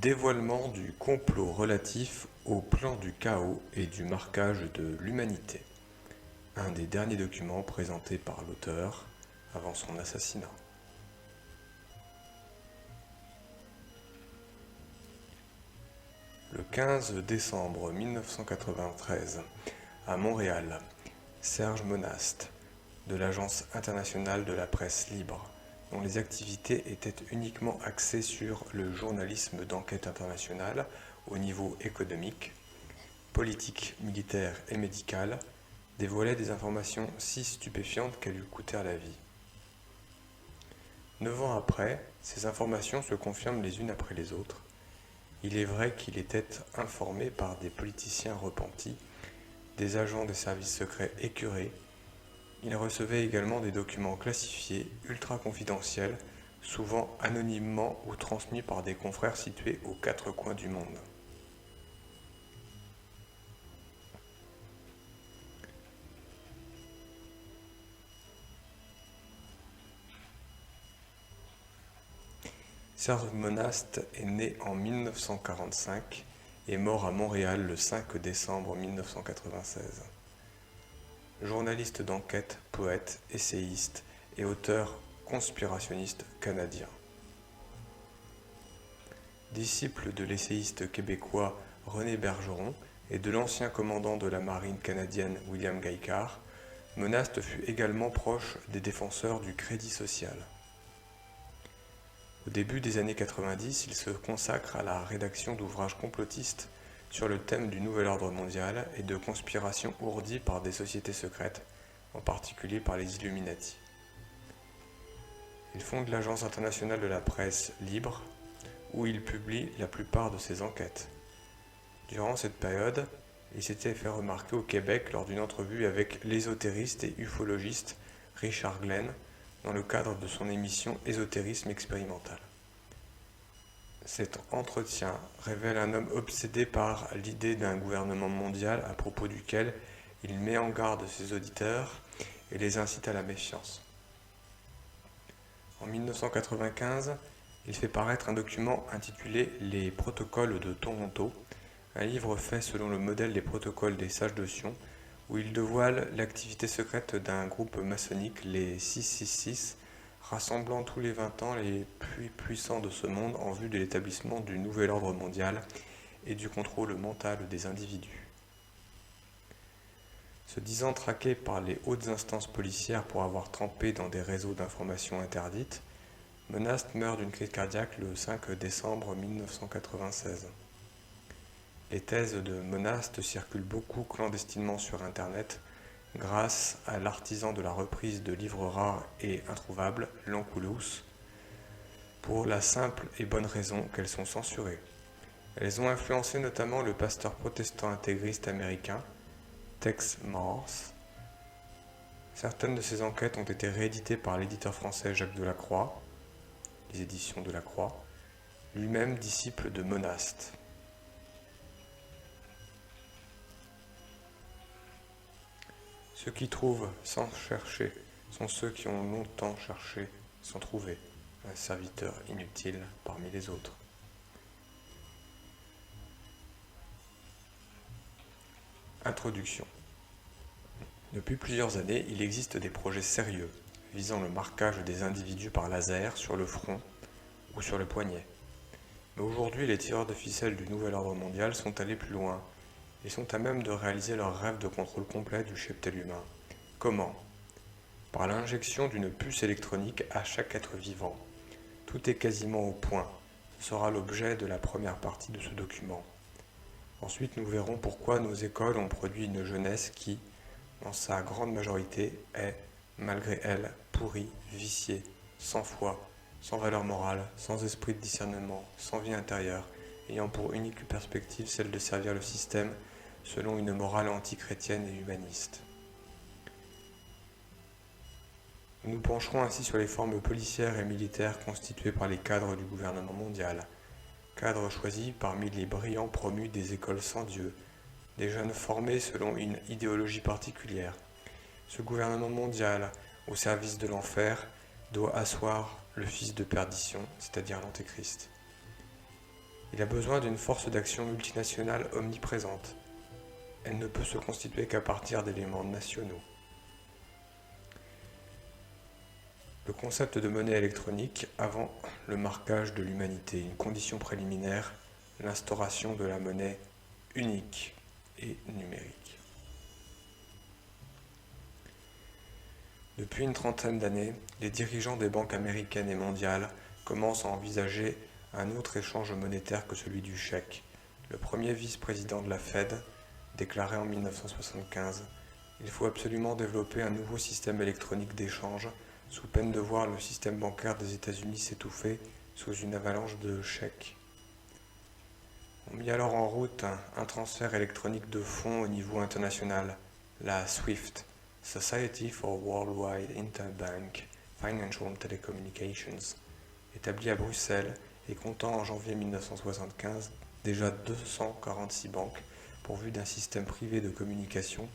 Dévoilement du complot relatif au plan du chaos et du marquage de l'humanité. Un des derniers documents présentés par l'auteur avant son assassinat. Le 15 décembre 1993, à Montréal, Serge Monast, de l'Agence internationale de la presse libre, dont les activités étaient uniquement axées sur le journalisme d'enquête internationale au niveau économique, politique, militaire et médical, dévoilait des informations si stupéfiantes qu'elles lui coûtèrent la vie. 9 ans après, ces informations se confirment les unes après les autres. Il est vrai qu'il était informé par des politiciens repentis, des agents des services secrets écœurés. Il recevait également des documents classifiés, ultra confidentiels, souvent anonymement ou transmis par des confrères situés aux quatre coins du monde. Serge Monast est né en 1945 et mort à Montréal le 5 décembre 1996. Journaliste d'enquête, poète, essayiste et auteur conspirationniste canadien. Disciple de l'essayiste québécois René Bergeron et de l'ancien commandant de la marine canadienne William Gaillard, Monast fut également proche des défenseurs du crédit social. Au début des années 90, il se consacre à la rédaction d'ouvrages complotistes sur le thème du nouvel ordre mondial et de conspirations ourdies par des sociétés secrètes, en particulier par les Illuminati. Il fonde l'Agence internationale de la presse libre, où il publie la plupart de ses enquêtes. Durant cette période, il s'était fait remarquer au Québec lors d'une entrevue avec l'ésotériste et ufologiste Richard Glenn, dans le cadre de son émission Ésotérisme expérimental. Cet entretien révèle un homme obsédé par l'idée d'un gouvernement mondial à propos duquel il met en garde ses auditeurs et les incite à la méfiance. En 1995, il fait paraître un document intitulé Les protocoles de Toronto, un livre fait selon le modèle des protocoles des sages de Sion, où il dévoile l'activité secrète d'un groupe maçonnique, les 666, rassemblant tous les 20 ans les plus puissants de ce monde en vue de l'établissement du nouvel ordre mondial et du contrôle mental des individus. Se disant traqué par les hautes instances policières pour avoir trempé dans des réseaux d'informations interdites, Monast meurt d'une crise cardiaque le 5 décembre 1996. Les thèses de Monast circulent beaucoup clandestinement sur Internet grâce à l'artisan de la reprise de livres rares et introuvables, L'Onkelous, pour la simple et bonne raison qu'elles sont censurées. Elles ont influencé notamment le pasteur protestant intégriste américain, Tex Morse. Certaines de ces enquêtes ont été rééditées par l'éditeur français Jacques Delacroix, les éditions Delacroix, lui-même disciple de Monast. Ceux qui trouvent sans chercher sont ceux qui ont longtemps cherché sans trouver, un serviteur inutile parmi les autres. Introduction. Depuis plusieurs années, il existe des projets sérieux visant le marquage des individus par laser sur le front ou sur le poignet. Mais aujourd'hui, les tireurs de ficelle du nouvel ordre mondial sont allés plus loin et sont à même de réaliser leur rêve de contrôle complet du cheptel humain. Comment ? Par l'injection d'une puce électronique à chaque être vivant. Tout est quasiment au point. Ce sera l'objet de la première partie de ce document. Ensuite, nous verrons pourquoi nos écoles ont produit une jeunesse qui, dans sa grande majorité, est, malgré elle, pourrie, viciée, sans foi, sans valeur morale, sans esprit de discernement, sans vie intérieure, ayant pour unique perspective celle de servir le système selon une morale antichrétienne et humaniste. Nous nous pencherons ainsi sur les formes policières et militaires constituées par les cadres du gouvernement mondial, cadres choisis parmi les brillants promus des écoles sans Dieu, des jeunes formés selon une idéologie particulière. Ce gouvernement mondial, au service de l'enfer, doit asseoir le fils de perdition, c'est-à-dire l'Antéchrist. Il a besoin d'une force d'action multinationale omniprésente. Elle ne peut se constituer qu'à partir d'éléments nationaux. Le concept de monnaie électronique avant le marquage de l'humanité, une condition préliminaire, l'instauration de la monnaie unique et numérique. Depuis une trentaine d'années, les dirigeants des banques américaines et mondiales commencent à envisager un autre échange monétaire que celui du chèque. Le premier vice-président de la Fed déclarait en 1975 « Il faut absolument développer un nouveau système électronique d'échange sous peine de voir le système bancaire des États-Unis s'étouffer sous une avalanche de chèques. » On mit alors en route un transfert électronique de fonds au niveau international, la SWIFT, Society for Worldwide Interbank Financial Telecommunications, établie à Bruxelles et comptant en janvier 1975 déjà 246 banques pourvues d'un système privé de communication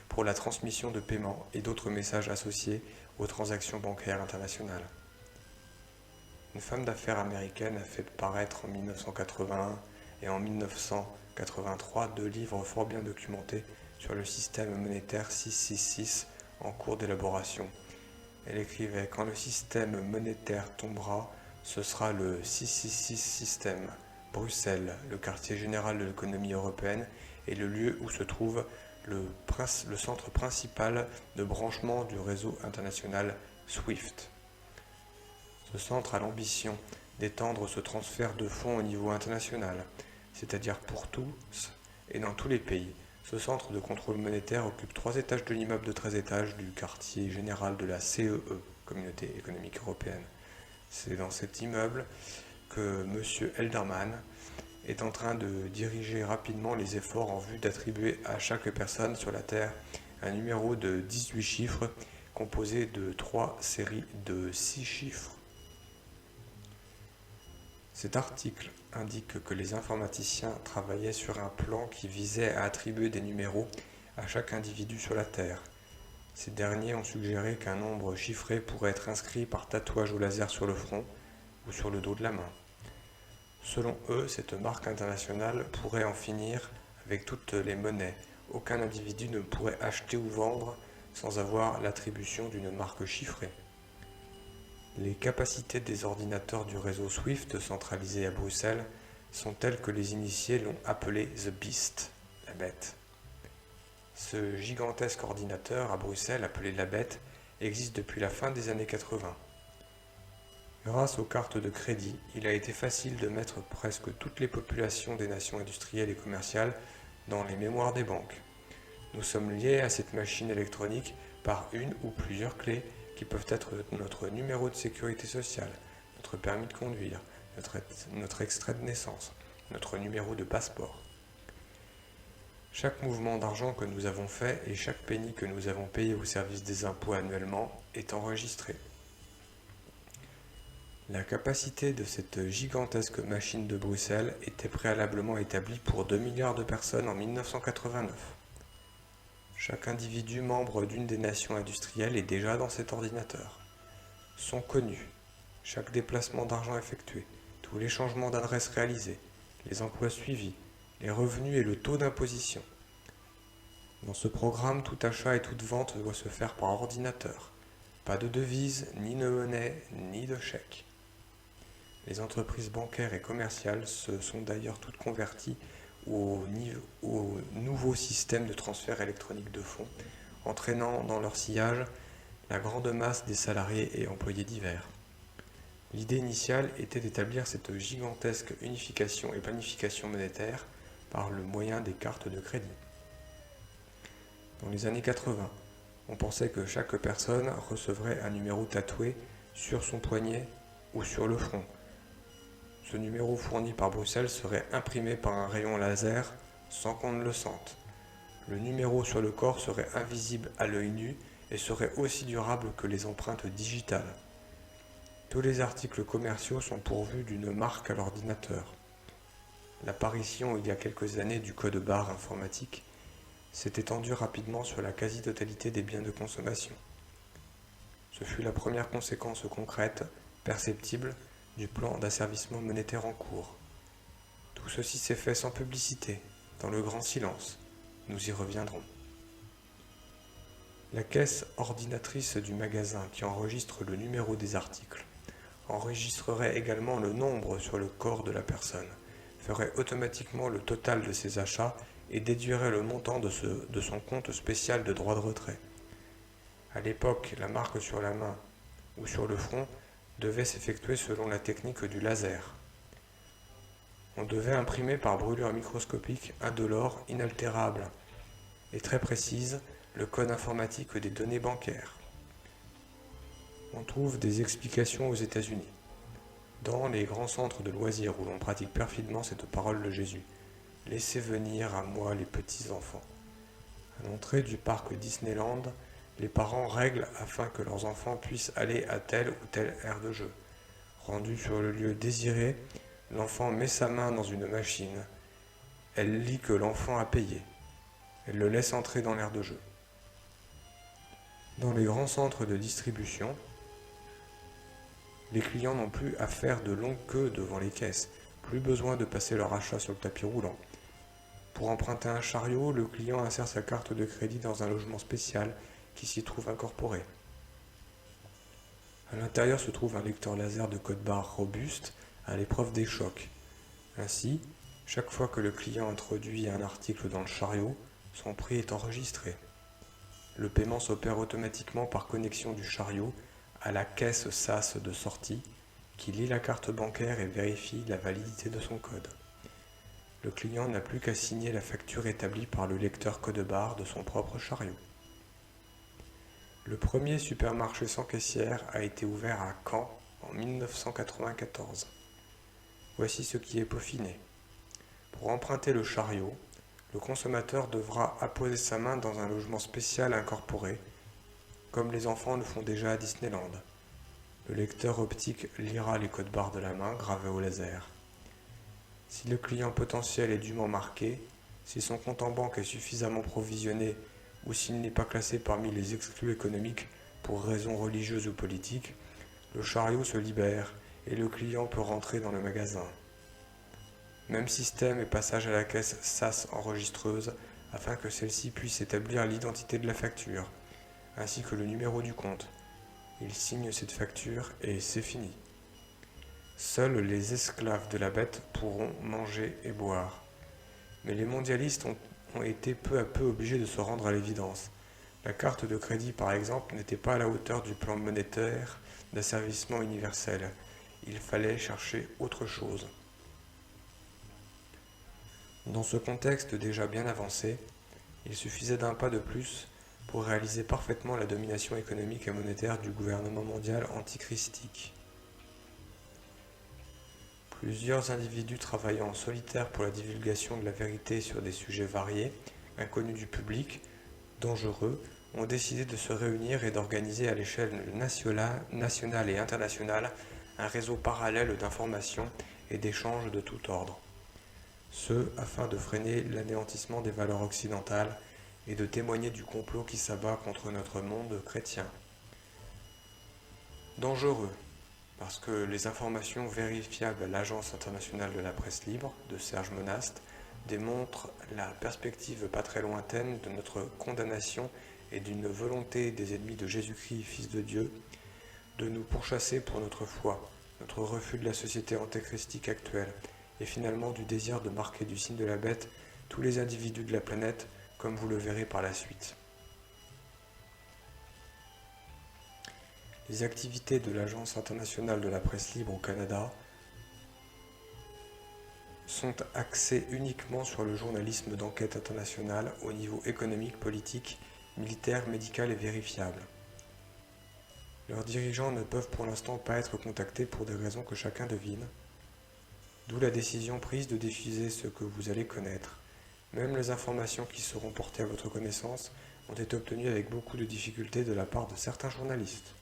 pour la transmission de paiements et d'autres messages associés aux transactions bancaires internationales. Une femme d'affaires américaine a fait paraître en 1981 et en 1983 deux livres fort bien documentés sur le système monétaire 666 en cours d'élaboration. Elle écrivait « Quand le système monétaire tombera, ce sera le 666 système. Bruxelles, le quartier général de l'économie européenne, est le lieu où se trouve le centre principal de branchement du réseau international SWIFT. Ce centre a l'ambition d'étendre ce transfert de fonds au niveau international, c'est-à-dire pour tous et dans tous les pays. Ce centre de contrôle monétaire occupe 3 étages de l'immeuble de 13 étages du quartier général de la CEE, Communauté économique européenne. C'est dans cet immeuble que M. Elderman est en train de diriger rapidement les efforts en vue d'attribuer à chaque personne sur la Terre un numéro de 18 chiffres composé de 3 séries de 6 chiffres. Cet article indique que les informaticiens travaillaient sur un plan qui visait à attribuer des numéros à chaque individu sur la Terre. Ces derniers ont suggéré qu'un nombre chiffré pourrait être inscrit par tatouage au laser sur le front ou sur le dos de la main. Selon eux, cette marque internationale pourrait en finir avec toutes les monnaies. Aucun individu ne pourrait acheter ou vendre sans avoir l'attribution d'une marque chiffrée. Les capacités des ordinateurs du réseau SWIFT centralisé à Bruxelles sont telles que les initiés l'ont appelé The Beast, la bête. Ce gigantesque ordinateur à Bruxelles appelé la bête existe depuis la fin des années 80. Grâce aux cartes de crédit, il a été facile de mettre presque toutes les populations des nations industrielles et commerciales dans les mémoires des banques. Nous sommes liés à cette machine électronique par une ou plusieurs clés qui peuvent être notre numéro de sécurité sociale, notre permis de conduire, notre extrait de naissance, notre numéro de passeport. Chaque mouvement d'argent que nous avons fait et chaque penny que nous avons payé au service des impôts annuellement est enregistré. La capacité de cette gigantesque machine de Bruxelles était préalablement établie pour 2 milliards de personnes en 1989. Chaque individu membre d'une des nations industrielles est déjà dans cet ordinateur. Sont connus chaque déplacement d'argent effectué, tous les changements d'adresse réalisés, les emplois suivis, les revenus et le taux d'imposition. Dans ce programme, tout achat et toute vente doit se faire par ordinateur. Pas de devises, ni de monnaie, ni de chèque. Les entreprises bancaires et commerciales se sont d'ailleurs toutes converties au nouveau système de transfert électronique de fonds, entraînant dans leur sillage la grande masse des salariés et employés divers. L'idée initiale était d'établir cette gigantesque unification et planification monétaire par le moyen des cartes de crédit. Dans les années 80, on pensait que chaque personne recevrait un numéro tatoué sur son poignet ou sur le front. Ce numéro fourni par Bruxelles serait imprimé par un rayon laser sans qu'on ne le sente. Le numéro sur le corps serait invisible à l'œil nu et serait aussi durable que les empreintes digitales. Tous les articles commerciaux sont pourvus d'une marque à l'ordinateur. L'apparition il y a quelques années du code barre informatique s'est étendue rapidement sur la quasi-totalité des biens de consommation. Ce fut la première conséquence concrète, perceptible, du plan d'asservissement monétaire en cours. Tout ceci s'est fait sans publicité, dans le grand silence. Nous y reviendrons. La caisse ordinatrice du magasin qui enregistre le numéro des articles enregistrerait également le nombre sur le corps de la personne, ferait automatiquement le total de ses achats et déduirait le montant de son compte spécial de droit de retrait. À l'époque, la marque sur la main ou sur le front devait s'effectuer selon la technique du laser. On devait imprimer par brûlure microscopique indolore, inaltérable et très précise le code informatique des données bancaires. On trouve des explications aux États-Unis, dans les grands centres de loisirs où l'on pratique perfidement cette parole de Jésus. Laissez venir à moi les petits enfants. À l'entrée du parc Disneyland, les parents règlent afin que leurs enfants puissent aller à telle ou telle aire de jeu. Rendu sur le lieu désiré, l'enfant met sa main dans une machine. Elle lit que l'enfant a payé. Elle le laisse entrer dans l'aire de jeu. Dans les grands centres de distribution, les clients n'ont plus à faire de longues queues devant les caisses, plus besoin de passer leur achat sur le tapis roulant. Pour emprunter un chariot, le client insère sa carte de crédit dans un logement spécial qui s'y trouve incorporé. À l'intérieur se trouve un lecteur laser de code barre robuste à l'épreuve des chocs. Ainsi, chaque fois que le client introduit un article dans le chariot, son prix est enregistré. Le paiement s'opère automatiquement par connexion du chariot à la caisse SAS de sortie qui lit la carte bancaire et vérifie la validité de son code. Le client n'a plus qu'à signer la facture établie par le lecteur code-barre de son propre chariot. Le premier supermarché sans caissière a été ouvert à Caen en 1994. Voici ce qui est peaufiné. Pour emprunter le chariot, le consommateur devra apposer sa main dans un logement spécial incorporé, comme les enfants le font déjà à Disneyland. Le lecteur optique lira les codes barres de la main gravés au laser. Si le client potentiel est dûment marqué, si son compte en banque est suffisamment provisionné ou s'il n'est pas classé parmi les exclus économiques pour raisons religieuses ou politiques, le chariot se libère et le client peut rentrer dans le magasin. Même système et passage à la caisse SAS enregistreuse afin que celle-ci puisse établir l'identité de la facture, ainsi que le numéro du compte. Il signe cette facture et c'est fini. Seuls les esclaves de la bête pourront manger et boire. Mais les mondialistes ont été peu à peu obligés de se rendre à l'évidence. La carte de crédit, par exemple, n'était pas à la hauteur du plan monétaire d'asservissement universel. Il fallait chercher autre chose. Dans ce contexte déjà bien avancé, il suffisait d'un pas de plus pour réaliser parfaitement la domination économique et monétaire du gouvernement mondial antichristique. Plusieurs individus travaillant en solitaire pour la divulgation de la vérité sur des sujets variés, inconnus du public, dangereux, ont décidé de se réunir et d'organiser à l'échelle nationale et internationale un réseau parallèle d'information et d'échanges de tout ordre. Ce, afin de freiner l'anéantissement des valeurs occidentales et de témoigner du complot qui s'abat contre notre monde chrétien. Dangereux, parce que les informations vérifiables à l'Agence internationale de la presse libre, de Serge Monast, démontrent la perspective pas très lointaine de notre condamnation et d'une volonté des ennemis de Jésus-Christ, Fils de Dieu, de nous pourchasser pour notre foi, notre refus de la société antéchristique actuelle, et finalement du désir de marquer du signe de la bête tous les individus de la planète, comme vous le verrez par la suite. Les activités de l'Agence internationale de la presse libre au Canada sont axées uniquement sur le journalisme d'enquête internationale au niveau économique, politique, militaire, médical et vérifiable. Leurs dirigeants ne peuvent pour l'instant pas être contactés pour des raisons que chacun devine, d'où la décision prise de diffuser ce que vous allez connaître. Même les informations qui seront portées à votre connaissance ont été obtenues avec beaucoup de difficultés de la part de certains journalistes.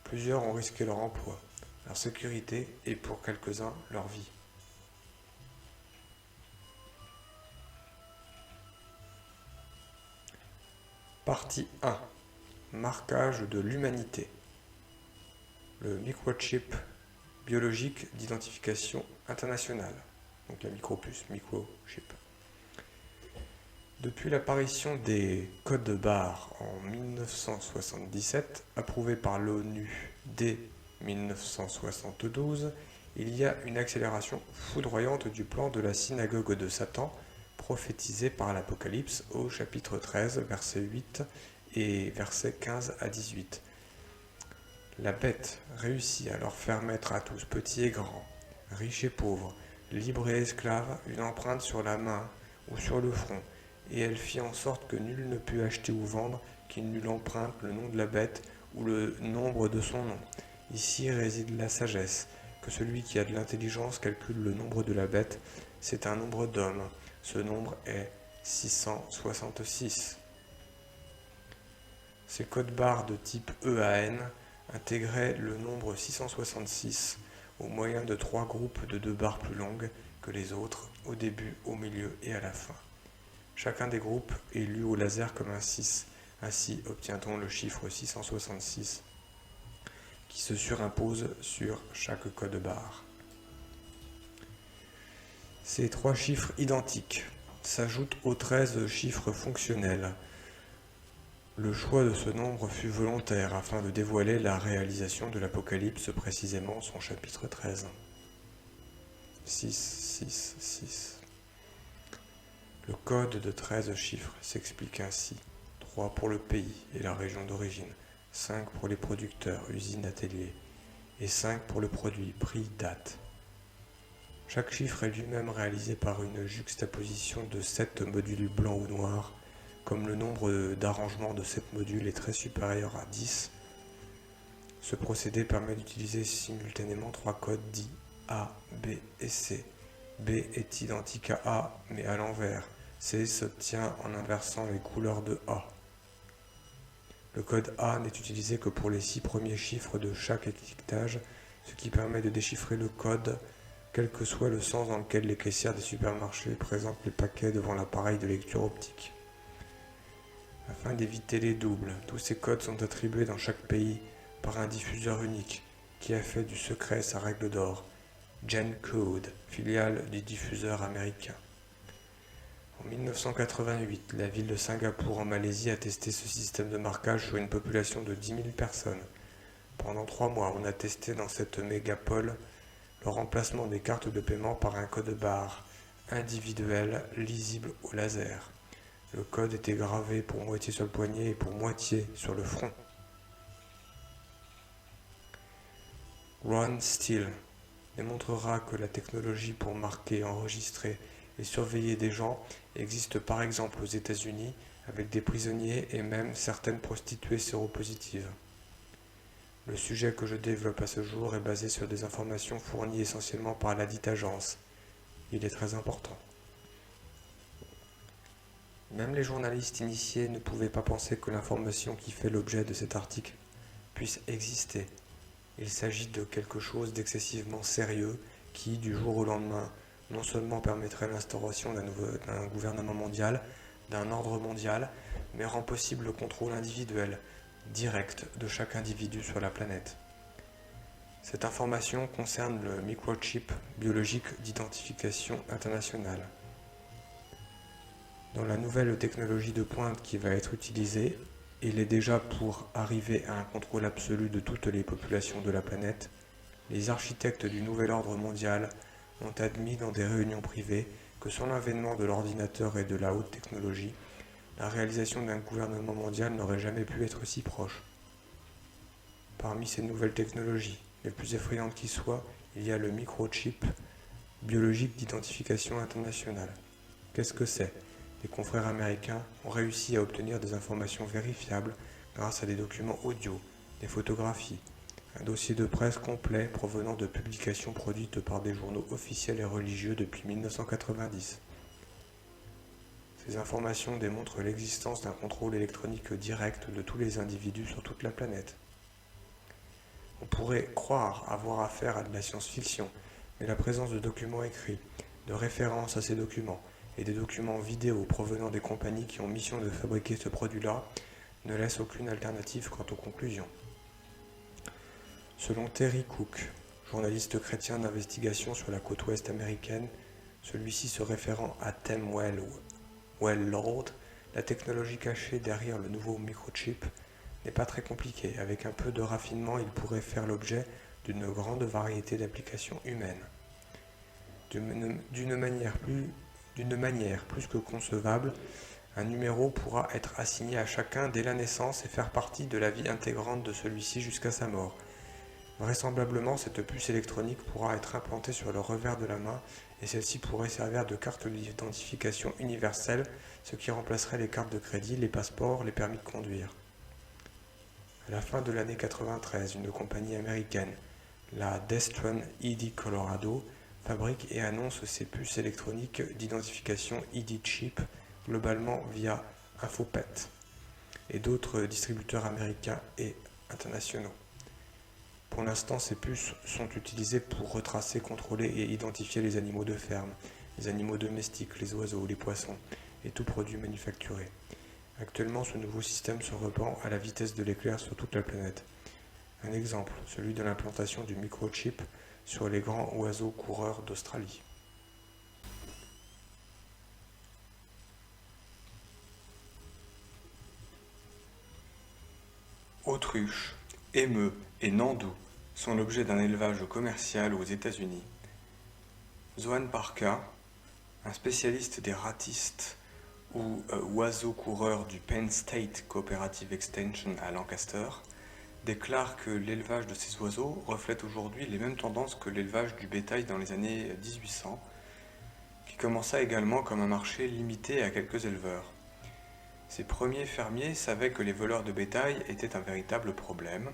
Plusieurs ont risqué leur emploi, leur sécurité et pour quelques-uns leur vie. Partie 1. Marquage de l'humanité. Le microchip biologique d'identification internationale. donc la micropuce, microchip. Depuis l'apparition des codes barres en 1977, approuvés par l'ONU dès 1972, il y a une accélération foudroyante du plan de la synagogue de Satan, prophétisé par l'Apocalypse au chapitre 13, versets 8 et versets 15 à 18. La bête réussit à leur faire mettre à tous, petits et grands, riches et pauvres, libres et esclaves, une empreinte sur la main ou sur le front, et elle fit en sorte que nul ne put acheter ou vendre qu'il n'eût l'empreinte, le nom de la bête ou le nombre de son nom. Ici réside la sagesse, que celui qui a de l'intelligence calcule le nombre de la bête, c'est un nombre d'hommes. Ce nombre est 666. Ces codes barres de type EAN intégraient le nombre 666 au moyen de 3 groupes de 2 barres plus longues que les autres, au début, au milieu et à la fin. Chacun des groupes est lu au laser comme un 6. Ainsi obtient-on le chiffre 666 qui se surimpose sur chaque code barre. Ces 3 chiffres identiques s'ajoutent aux 13 chiffres fonctionnels. Le choix de ce nombre fut volontaire afin de dévoiler la réalisation de l'Apocalypse, précisément son chapitre 13. 6, 6, 6. Le code de 13 chiffres s'explique ainsi. 3 pour le pays et la région d'origine, 5 pour les producteurs, usines, ateliers, et 5 pour le produit, prix, date. Chaque chiffre est lui-même réalisé par une juxtaposition de 7 modules blancs ou noirs. Comme le nombre d'arrangements de 7 modules est très supérieur à 10, ce procédé permet d'utiliser simultanément 3 codes dits A, B et C. B est identique à A, mais à l'envers. C s'obtient en inversant les couleurs de A. Le code A n'est utilisé que pour les 6 premiers chiffres de chaque étiquetage, ce qui permet de déchiffrer le code, quel que soit le sens dans lequel les caissières des supermarchés présentent les paquets devant l'appareil de lecture optique. Afin d'éviter les doubles, tous ces codes sont attribués dans chaque pays par un diffuseur unique, qui a fait du secret sa règle d'or, GenCode, filiale du diffuseur américain. En 1988, la ville de Singapour en Malaisie a testé ce système de marquage sur une population de 10 000 personnes. Pendant 3 mois, on a testé dans cette mégapole le remplacement des cartes de paiement par un code barre individuel lisible au laser. Le code était gravé pour moitié sur le poignet et pour moitié sur le front. Ron Steele démontrera que la technologie pour marquer, enregistrer et surveiller des gens existe par exemple aux États-Unis avec des prisonniers et même certaines prostituées séropositives. Le sujet que je développe à ce jour est basé sur des informations fournies essentiellement par la dite agence. Il est très important. Même les journalistes initiés ne pouvaient pas penser que l'information qui fait l'objet de cet article puisse exister. Il s'agit de quelque chose d'excessivement sérieux qui, du jour au lendemain, non seulement permettrait l'instauration d'un gouvernement mondial, d'un ordre mondial, mais rend possible le contrôle individuel, direct, de chaque individu sur la planète. Cette information concerne le microchip biologique d'identification internationale. Dans la nouvelle technologie de pointe qui va être utilisée, il est déjà pour arriver à un contrôle absolu de toutes les populations de la planète. Les architectes du nouvel ordre mondial ont admis dans des réunions privées que sans l'avènement de l'ordinateur et de la haute technologie, la réalisation d'un gouvernement mondial n'aurait jamais pu être si proche. Parmi ces nouvelles technologies, les plus effrayantes qui soient, il y a le microchip biologique d'identification internationale. Qu'est-ce que c'est ? Des confrères américains ont réussi à obtenir des informations vérifiables grâce à des documents audio, des photographies, un dossier de presse complet provenant de publications produites par des journaux officiels et religieux depuis 1990. Ces informations démontrent l'existence d'un contrôle électronique direct de tous les individus sur toute la planète. On pourrait croire avoir affaire à de la science-fiction, mais la présence de documents écrits, de références à ces documents, et des documents vidéo provenant des compagnies qui ont mission de fabriquer ce produit-là ne laisse aucune alternative quant aux conclusions. Selon Terry Cook, journaliste chrétien d'investigation sur la côte ouest américaine, celui-ci se référant à Them Well Lord. La technologie cachée derrière le nouveau microchip n'est pas très compliquée. Avec un peu de raffinement, il pourrait faire l'objet d'une grande variété d'applications humaines. D'une manière plus que concevable, un numéro pourra être assigné à chacun dès la naissance et faire partie de la vie intégrante de celui-ci jusqu'à sa mort. Vraisemblablement, cette puce électronique pourra être implantée sur le revers de la main et celle-ci pourrait servir de carte d'identification universelle, ce qui remplacerait les cartes de crédit, les passeports, les permis de conduire. À la fin de l'année 93, une compagnie américaine, la Destron ID Colorado, fabrique et annonce ses puces électroniques d'identification ID Chip globalement via Infopet et d'autres distributeurs américains et internationaux. Pour l'instant, ces puces sont utilisées pour retracer, contrôler et identifier les animaux de ferme, les animaux domestiques, les oiseaux, les poissons et tout produit manufacturé. Actuellement, ce nouveau système se répand à la vitesse de l'éclair sur toute la planète. Un exemple, celui de l'implantation du microchip sur les grands oiseaux coureurs d'Australie. Autruches, émeus et nandous sont l'objet d'un élevage commercial aux États-Unis. Zoan Parker, un spécialiste des ratistes ou oiseaux coureurs du Penn State Cooperative Extension à Lancaster, déclare que l'élevage de ces oiseaux reflète aujourd'hui les mêmes tendances que l'élevage du bétail dans les années 1800, qui commença également comme un marché limité à quelques éleveurs. Ces premiers fermiers savaient que les voleurs de bétail étaient un véritable problème.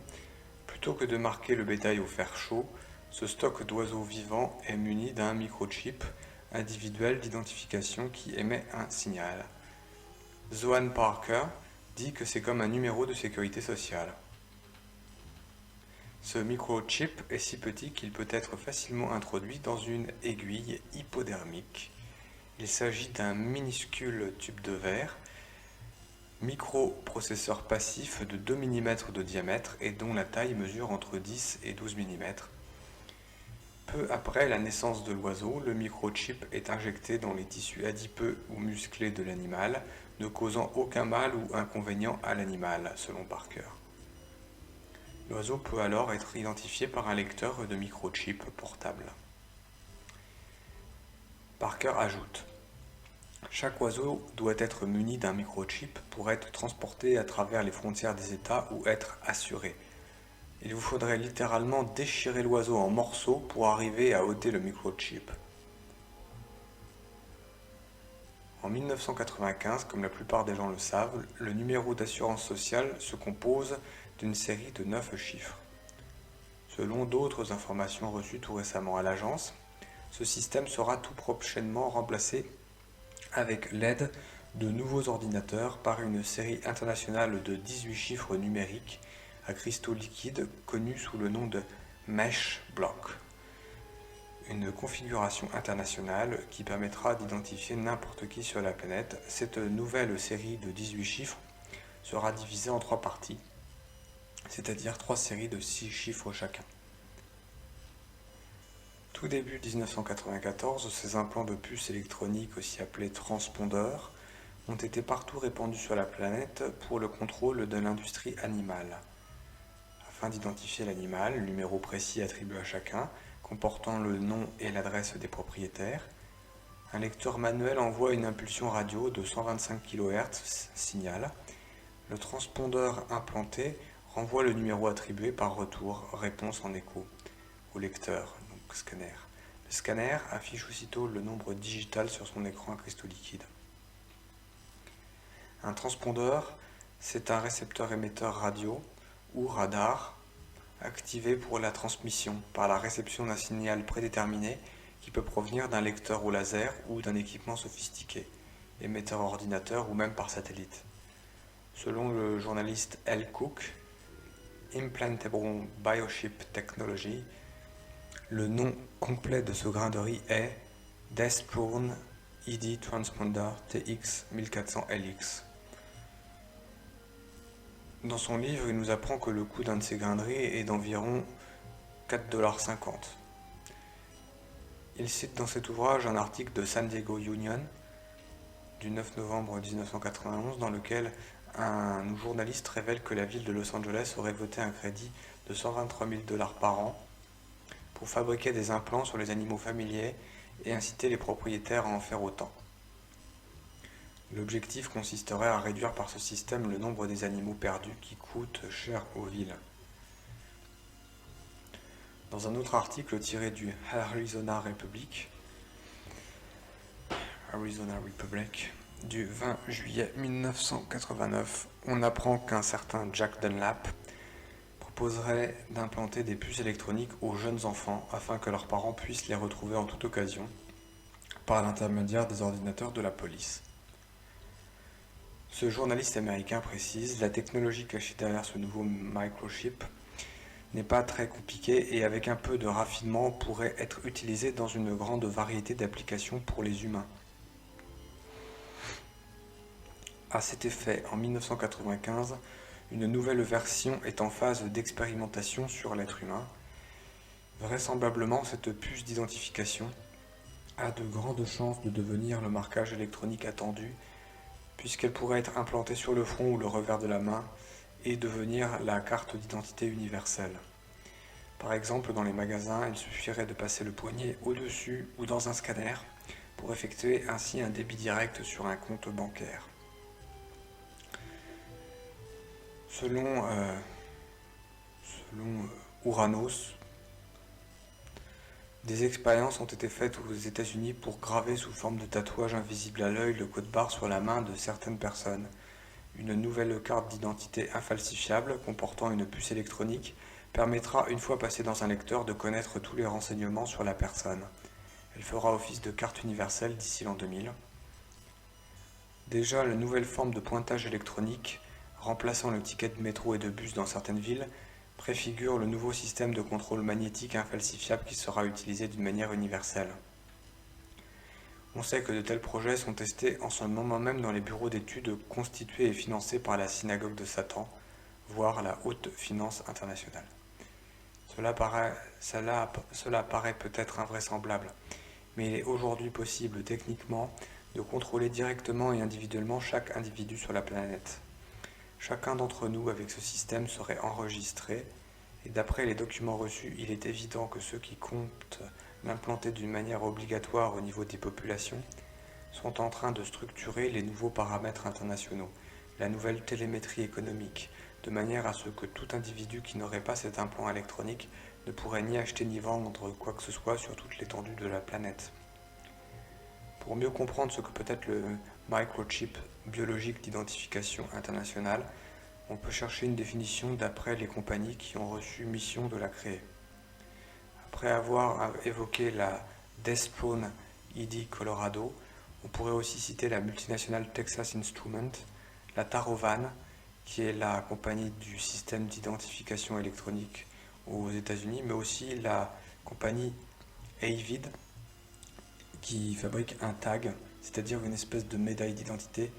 Plutôt que de marquer le bétail au fer chaud, ce stock d'oiseaux vivants est muni d'un microchip individuel d'identification qui émet un signal. Zoan Parker dit que c'est comme un numéro de sécurité sociale. Ce microchip est si petit qu'il peut être facilement introduit dans une aiguille hypodermique. Il s'agit d'un minuscule tube de verre, microprocesseur passif de 2 mm de diamètre et dont la taille mesure entre 10 et 12 mm. Peu après la naissance de l'oiseau, le microchip est injecté dans les tissus adipeux ou musclés de l'animal, ne causant aucun mal ou inconvénient à l'animal, selon Parker. L'oiseau peut alors être identifié par un lecteur de microchip portable. Parker ajoute: chaque oiseau doit être muni d'un microchip pour être transporté à travers les frontières des États ou être assuré. Il vous faudrait littéralement déchirer l'oiseau en morceaux pour arriver à ôter le microchip. En 1995, comme la plupart des gens le savent, le numéro d'assurance sociale se compose d'une série de 9 chiffres. Selon d'autres informations reçues tout récemment à l'agence, ce système sera tout prochainement remplacé avec l'aide de nouveaux ordinateurs par une série internationale de 18 chiffres numériques à cristaux liquides connus sous le nom de Mesh Block. Une configuration internationale qui permettra d'identifier n'importe qui sur la planète. Cette nouvelle série de 18 chiffres sera divisée en 3 parties, c'est-à-dire 3 séries de 6 chiffres chacun. Tout début 1994, ces implants de puces électroniques, aussi appelés transpondeurs, ont été partout répandus sur la planète pour le contrôle de l'industrie animale. Afin d'identifier l'animal, le numéro précis attribué à chacun, comportant le nom et l'adresse des propriétaires, un lecteur manuel envoie une impulsion radio de 125 kHz signal. Le transpondeur implanté renvoie le numéro attribué par retour, réponse en écho, au lecteur, donc scanner. Le scanner affiche aussitôt le nombre digital sur son écran à cristaux liquides. Un transpondeur, c'est un récepteur émetteur radio ou radar activé pour la transmission par la réception d'un signal prédéterminé qui peut provenir d'un lecteur au laser ou d'un équipement sophistiqué, émetteur ordinateur ou même par satellite. Selon le journaliste L. Cook, Implantable Biochip Technology, le nom complet de ce grain de riz est Destron ID Transponder TX 1400LX. Dans son livre, il nous apprend que le coût d'un de ces grains de riz est d'environ 4,50 $. Il cite dans cet ouvrage un article de San Diego Union du 9 novembre 1991 dans lequel un journaliste révèle que la ville de Los Angeles aurait voté un crédit de 123 000 dollars par an pour fabriquer des implants sur les animaux familiers et inciter les propriétaires à en faire autant. L'objectif consisterait à réduire par ce système le nombre des animaux perdus qui coûtent cher aux villes. Dans un autre article tiré du Arizona Republic du 20 juillet 1989, on apprend qu'un certain Jack Dunlap proposerait d'implanter des puces électroniques aux jeunes enfants afin que leurs parents puissent les retrouver en toute occasion par l'intermédiaire des ordinateurs de la police. Ce journaliste américain précise: la technologie cachée derrière ce nouveau microchip n'est pas très compliquée et avec un peu de raffinement pourrait être utilisée dans une grande variété d'applications pour les humains. À cet effet, en 1995, une nouvelle version est en phase d'expérimentation sur l'être humain. Vraisemblablement, cette puce d'identification a de grandes chances de devenir le marquage électronique attendu, puisqu'elle pourrait être implantée sur le front ou le revers de la main et devenir la carte d'identité universelle. Par exemple, dans les magasins, il suffirait de passer le poignet au-dessus ou dans un scanner pour effectuer ainsi un débit direct sur un compte bancaire. Selon Ouranos, des expériences ont été faites aux États-Unis pour graver sous forme de tatouage invisible à l'œil le code barre sur la main de certaines personnes. Une nouvelle carte d'identité infalsifiable comportant une puce électronique permettra, une fois passée dans un lecteur, de connaître tous les renseignements sur la personne. Elle fera office de carte universelle d'ici l'an 2000. Déjà, la nouvelle forme de pointage électronique, remplaçant le ticket de métro et de bus dans certaines villes, préfigure le nouveau système de contrôle magnétique infalsifiable qui sera utilisé d'une manière universelle. On sait que de tels projets sont testés en ce moment même dans les bureaux d'études constitués et financés par la synagogue de Satan, voire la haute finance internationale. Cela paraît peut-être invraisemblable, mais il est aujourd'hui possible techniquement de contrôler directement et individuellement chaque individu sur la planète. Chacun d'entre nous avec ce système serait enregistré, et d'après les documents reçus, il est évident que ceux qui comptent l'implanter d'une manière obligatoire au niveau des populations sont en train de structurer les nouveaux paramètres internationaux, la nouvelle télémétrie économique, de manière à ce que tout individu qui n'aurait pas cet implant électronique ne pourrait ni acheter ni vendre quoi que ce soit sur toute l'étendue de la planète. Pour mieux comprendre ce que peut être le microchip biologique d'identification internationale, on peut chercher une définition d'après les compagnies qui ont reçu mission de la créer. Après avoir évoqué la Desprone ID Colorado, on pourrait aussi citer la multinationale Texas Instruments, la Tarovan, qui est la compagnie du système d'identification électronique aux États-Unis, mais aussi la compagnie Avid, qui fabrique un tag, c'est-à-dire une espèce de médaille d'identité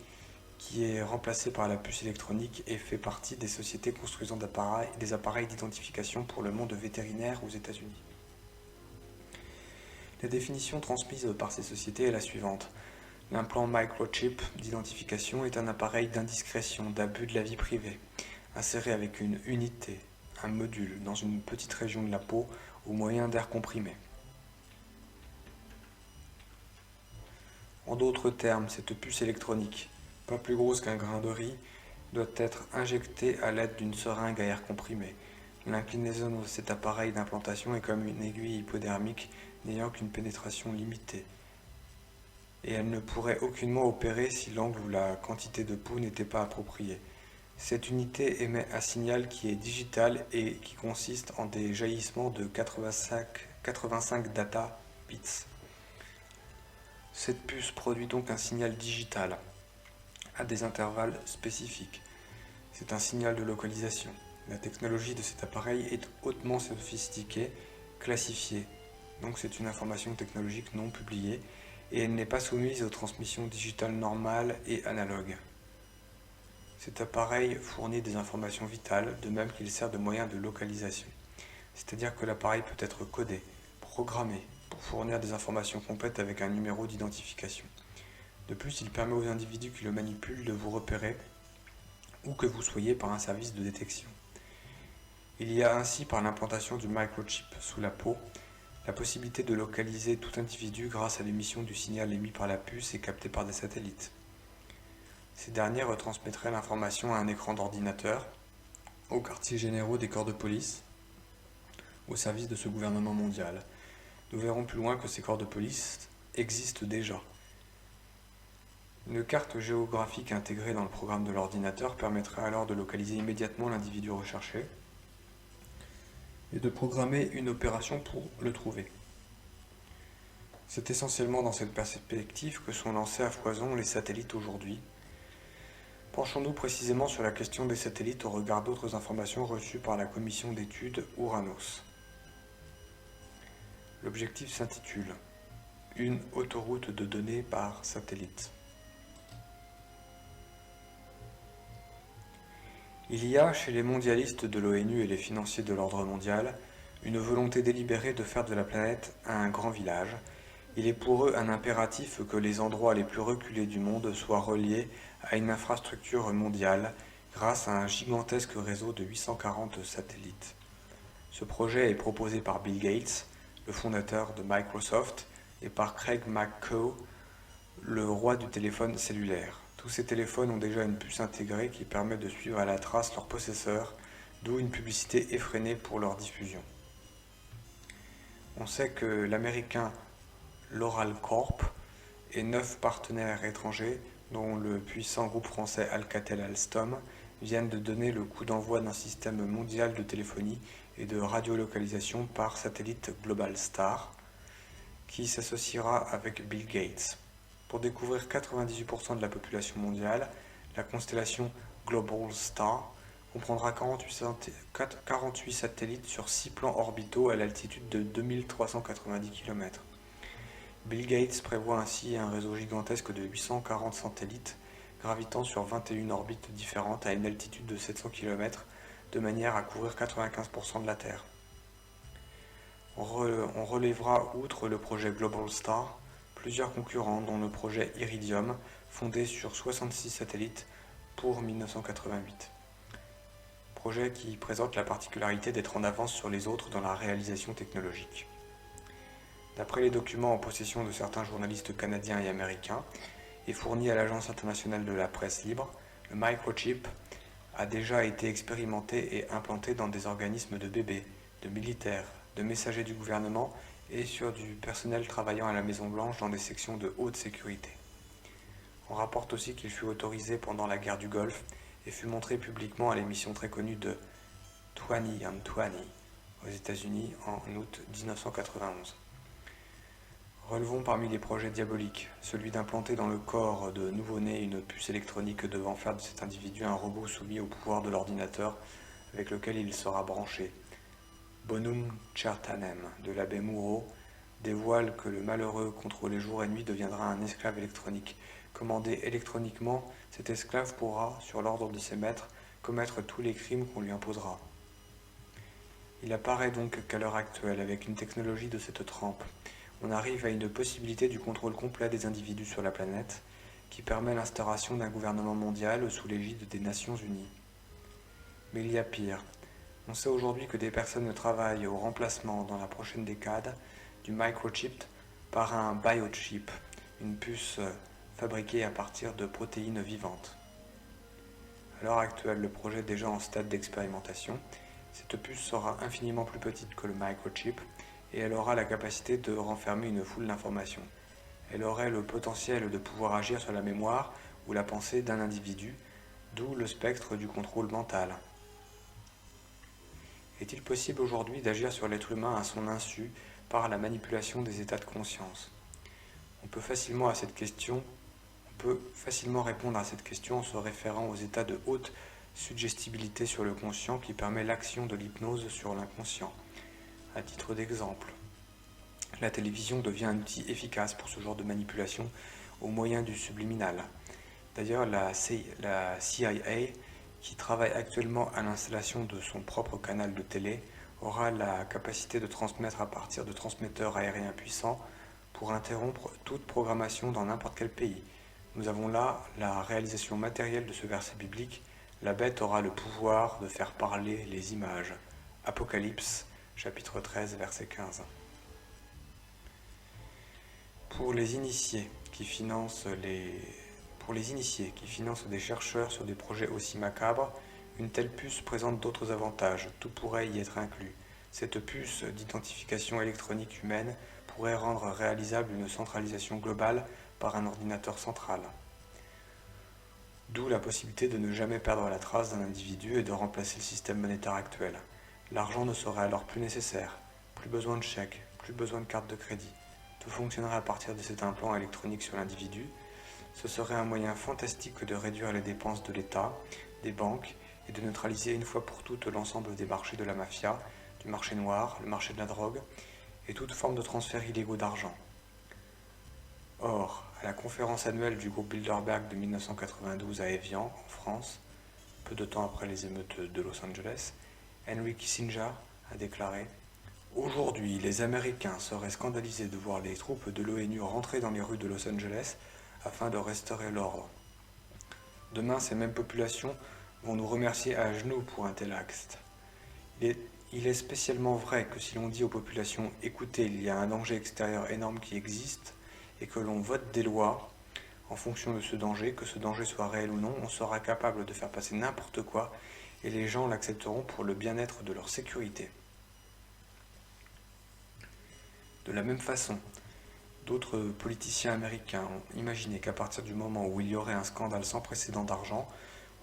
qui est remplacée par la puce électronique et fait partie des sociétés construisant des appareils d'identification pour le monde vétérinaire aux États-Unis. La définition transmise par ces sociétés est la suivante. L'implant microchip d'identification est un appareil d'indiscrétion, d'abus de la vie privée, inséré avec une unité, un module, dans une petite région de la peau au moyen d'air comprimé. En d'autres termes, cette puce électronique, pas plus grosse qu'un grain de riz, doit être injectée à l'aide d'une seringue à air comprimé. L'inclinaison de cet appareil d'implantation est comme une aiguille hypodermique n'ayant qu'une pénétration limitée. Et elle ne pourrait aucunement opérer si l'angle ou la quantité de pouls n'était pas appropriée. Cette unité émet un signal qui est digital et qui consiste en des jaillissements de 85 data bits. Cette puce produit donc un signal digital à des intervalles spécifiques. C'est un signal de localisation. La technologie de cet appareil est hautement sophistiquée, classifiée. Donc c'est une information technologique non publiée et elle n'est pas soumise aux transmissions digitales normales et analogues. Cet appareil fournit des informations vitales, de même qu'il sert de moyen de localisation. C'est-à-dire que l'appareil peut être codé, programmé, pour fournir des informations complètes avec un numéro d'identification. De plus, il permet aux individus qui le manipulent de vous repérer où que vous soyez par un service de détection. Il y a ainsi, par l'implantation du microchip sous la peau, la possibilité de localiser tout individu grâce à l'émission du signal émis par la puce et capté par des satellites. Ces derniers retransmettraient l'information à un écran d'ordinateur, aux quartiers généraux des corps de police, au service de ce gouvernement mondial. Nous verrons plus loin que ces corps de police existent déjà. Une carte géographique intégrée dans le programme de l'ordinateur permettrait alors de localiser immédiatement l'individu recherché et de programmer une opération pour le trouver. C'est essentiellement dans cette perspective que sont lancés à foison les satellites aujourd'hui. Penchons-nous précisément sur la question des satellites au regard d'autres informations reçues par la commission d'études Uranos. L'objectif s'intitule « Une autoroute de données par satellite ». Il y a, chez les mondialistes de l'ONU et les financiers de l'ordre mondial, une volonté délibérée de faire de la planète un grand village. Il est pour eux un impératif que les endroits les plus reculés du monde soient reliés à une infrastructure mondiale grâce à un gigantesque réseau de 840 satellites. Ce projet est proposé par Bill Gates, le fondateur de Microsoft, et par Craig McCaw, le roi du téléphone cellulaire. Tous ces téléphones ont déjà une puce intégrée qui permet de suivre à la trace leurs possesseurs, d'où une publicité effrénée pour leur diffusion. On sait que l'américain Loral Corp et 9 partenaires étrangers, dont le puissant groupe français Alcatel-Alstom, viennent de donner le coup d'envoi d'un système mondial de téléphonie et de radiolocalisation par satellite Globalstar, qui s'associera avec Bill Gates. Pour découvrir 98% de la population mondiale, la constellation Globalstar comprendra 48 satellites sur 6 plans orbitaux à l'altitude de 2390 km. Bill Gates prévoit ainsi un réseau gigantesque de 840 satellites gravitant sur 21 orbites différentes à une altitude de 700 km de manière à couvrir 95% de la Terre. On relèvera, outre le projet Globalstar, plusieurs concurrents dont le projet Iridium, fondé sur 66 satellites pour 1988. Projet qui présente la particularité d'être en avance sur les autres dans la réalisation technologique. D'après les documents en possession de certains journalistes canadiens et américains, et fournis à l'Agence internationale de la presse libre, le microchip a déjà été expérimenté et implanté dans des organismes de bébés, de militaires, de messagers du gouvernement et sur du personnel travaillant à la Maison-Blanche dans des sections de haute sécurité. On rapporte aussi qu'il fut autorisé pendant la guerre du Golfe et fut montré publiquement à l'émission très connue de 20 on 20 aux États-Unis en août 1991. Relevons parmi les projets diaboliques, celui d'implanter dans le corps de nouveau-né une puce électronique devant faire de cet individu un robot soumis au pouvoir de l'ordinateur avec lequel il sera branché. Bonum Certanem de l'abbé Moureau dévoile que le malheureux contrôlé jour et nuit deviendra un esclave électronique. Commandé électroniquement, cet esclave pourra, sur l'ordre de ses maîtres, commettre tous les crimes qu'on lui imposera. Il apparaît donc qu'à l'heure actuelle, avec une technologie de cette trempe, on arrive à une possibilité du contrôle complet des individus sur la planète, qui permet l'instauration d'un gouvernement mondial sous l'égide des Nations Unies. Mais il y a pire. On sait aujourd'hui que des personnes travaillent au remplacement, dans la prochaine décade, du microchip par un biochip, une puce fabriquée à partir de protéines vivantes. À l'heure actuelle, le projet est déjà en stade d'expérimentation. Cette puce sera infiniment plus petite que le microchip et elle aura la capacité de renfermer une foule d'informations. Elle aurait le potentiel de pouvoir agir sur la mémoire ou la pensée d'un individu, d'où le spectre du contrôle mental. Est-il possible aujourd'hui d'agir sur l'être humain à son insu par la manipulation des états de conscience ? On peut facilement répondre à cette question en se référant aux états de haute suggestibilité sur le conscient qui permet l'action de l'hypnose sur l'inconscient. À titre d'exemple, la télévision devient un outil efficace pour ce genre de manipulation au moyen du subliminal. D'ailleurs, la CIA, qui travaille actuellement à l'installation de son propre canal de télé, aura la capacité de transmettre à partir de transmetteurs aériens puissants pour interrompre toute programmation dans n'importe quel pays. Nous avons là la réalisation matérielle de ce verset biblique. La bête aura le pouvoir de faire parler les images. Apocalypse, chapitre 13, verset 15. Pour les initiés qui financent des chercheurs sur des projets aussi macabres, une telle puce présente d'autres avantages. Tout pourrait y être inclus. Cette puce d'identification électronique humaine pourrait rendre réalisable une centralisation globale par un ordinateur central. D'où la possibilité de ne jamais perdre la trace d'un individu et de remplacer le système monétaire actuel. L'argent ne serait alors plus nécessaire, plus besoin de chèques, plus besoin de carte de crédit. Tout fonctionnerait à partir de cet implant électronique sur l'individu. Ce serait un moyen fantastique de réduire les dépenses de l'État, des banques et de neutraliser une fois pour toutes l'ensemble des marchés de la mafia, du marché noir, le marché de la drogue et toute forme de transfert illégaux d'argent. Or, à la conférence annuelle du groupe Bilderberg de 1992 à Évian, en France, peu de temps après les émeutes de Los Angeles, Henry Kissinger a déclaré « Aujourd'hui, les Américains seraient scandalisés de voir les troupes de l'ONU rentrer dans les rues de Los Angeles afin de restaurer l'ordre. Demain, ces mêmes populations vont nous remercier à genoux pour un tel acte. Il est spécialement vrai que si l'on dit aux populations « Écoutez, il y a un danger extérieur énorme qui existe », et que l'on vote des lois en fonction de ce danger, que ce danger soit réel ou non, on sera capable de faire passer n'importe quoi et les gens l'accepteront pour le bien-être de leur sécurité. De la même façon, d'autres politiciens américains ont imaginé qu'à partir du moment où il y aurait un scandale sans précédent d'argent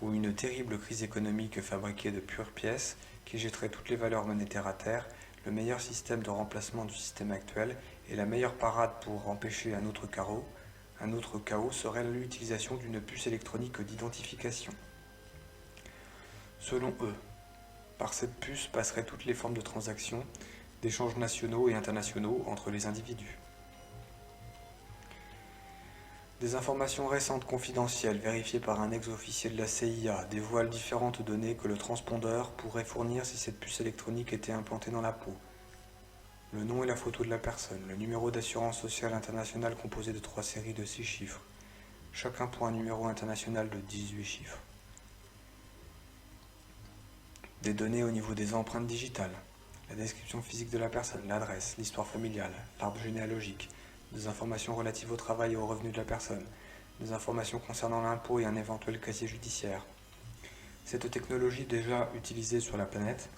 ou une terrible crise économique fabriquée de pures pièces qui jetterait toutes les valeurs monétaires à terre, le meilleur système de remplacement du système actuel et la meilleure parade pour empêcher un autre chaos serait l'utilisation d'une puce électronique d'identification. Selon eux, par cette puce passeraient toutes les formes de transactions, d'échanges nationaux et internationaux entre les individus. Des informations récentes confidentielles vérifiées par un ex-officier de la CIA dévoilent différentes données que le transpondeur pourrait fournir si cette puce électronique était implantée dans la peau. Le nom et la photo de la personne, le numéro d'assurance sociale internationale composé de 3 séries de 6 chiffres, chacun pour un numéro international de 18 chiffres. Des données au niveau des empreintes digitales, la description physique de la personne, l'adresse, l'histoire familiale, l'arbre généalogique, des informations relatives au travail et aux revenus de la personne, des informations concernant l'impôt et un éventuel casier judiciaire. Cette technologie déjà utilisée sur la planète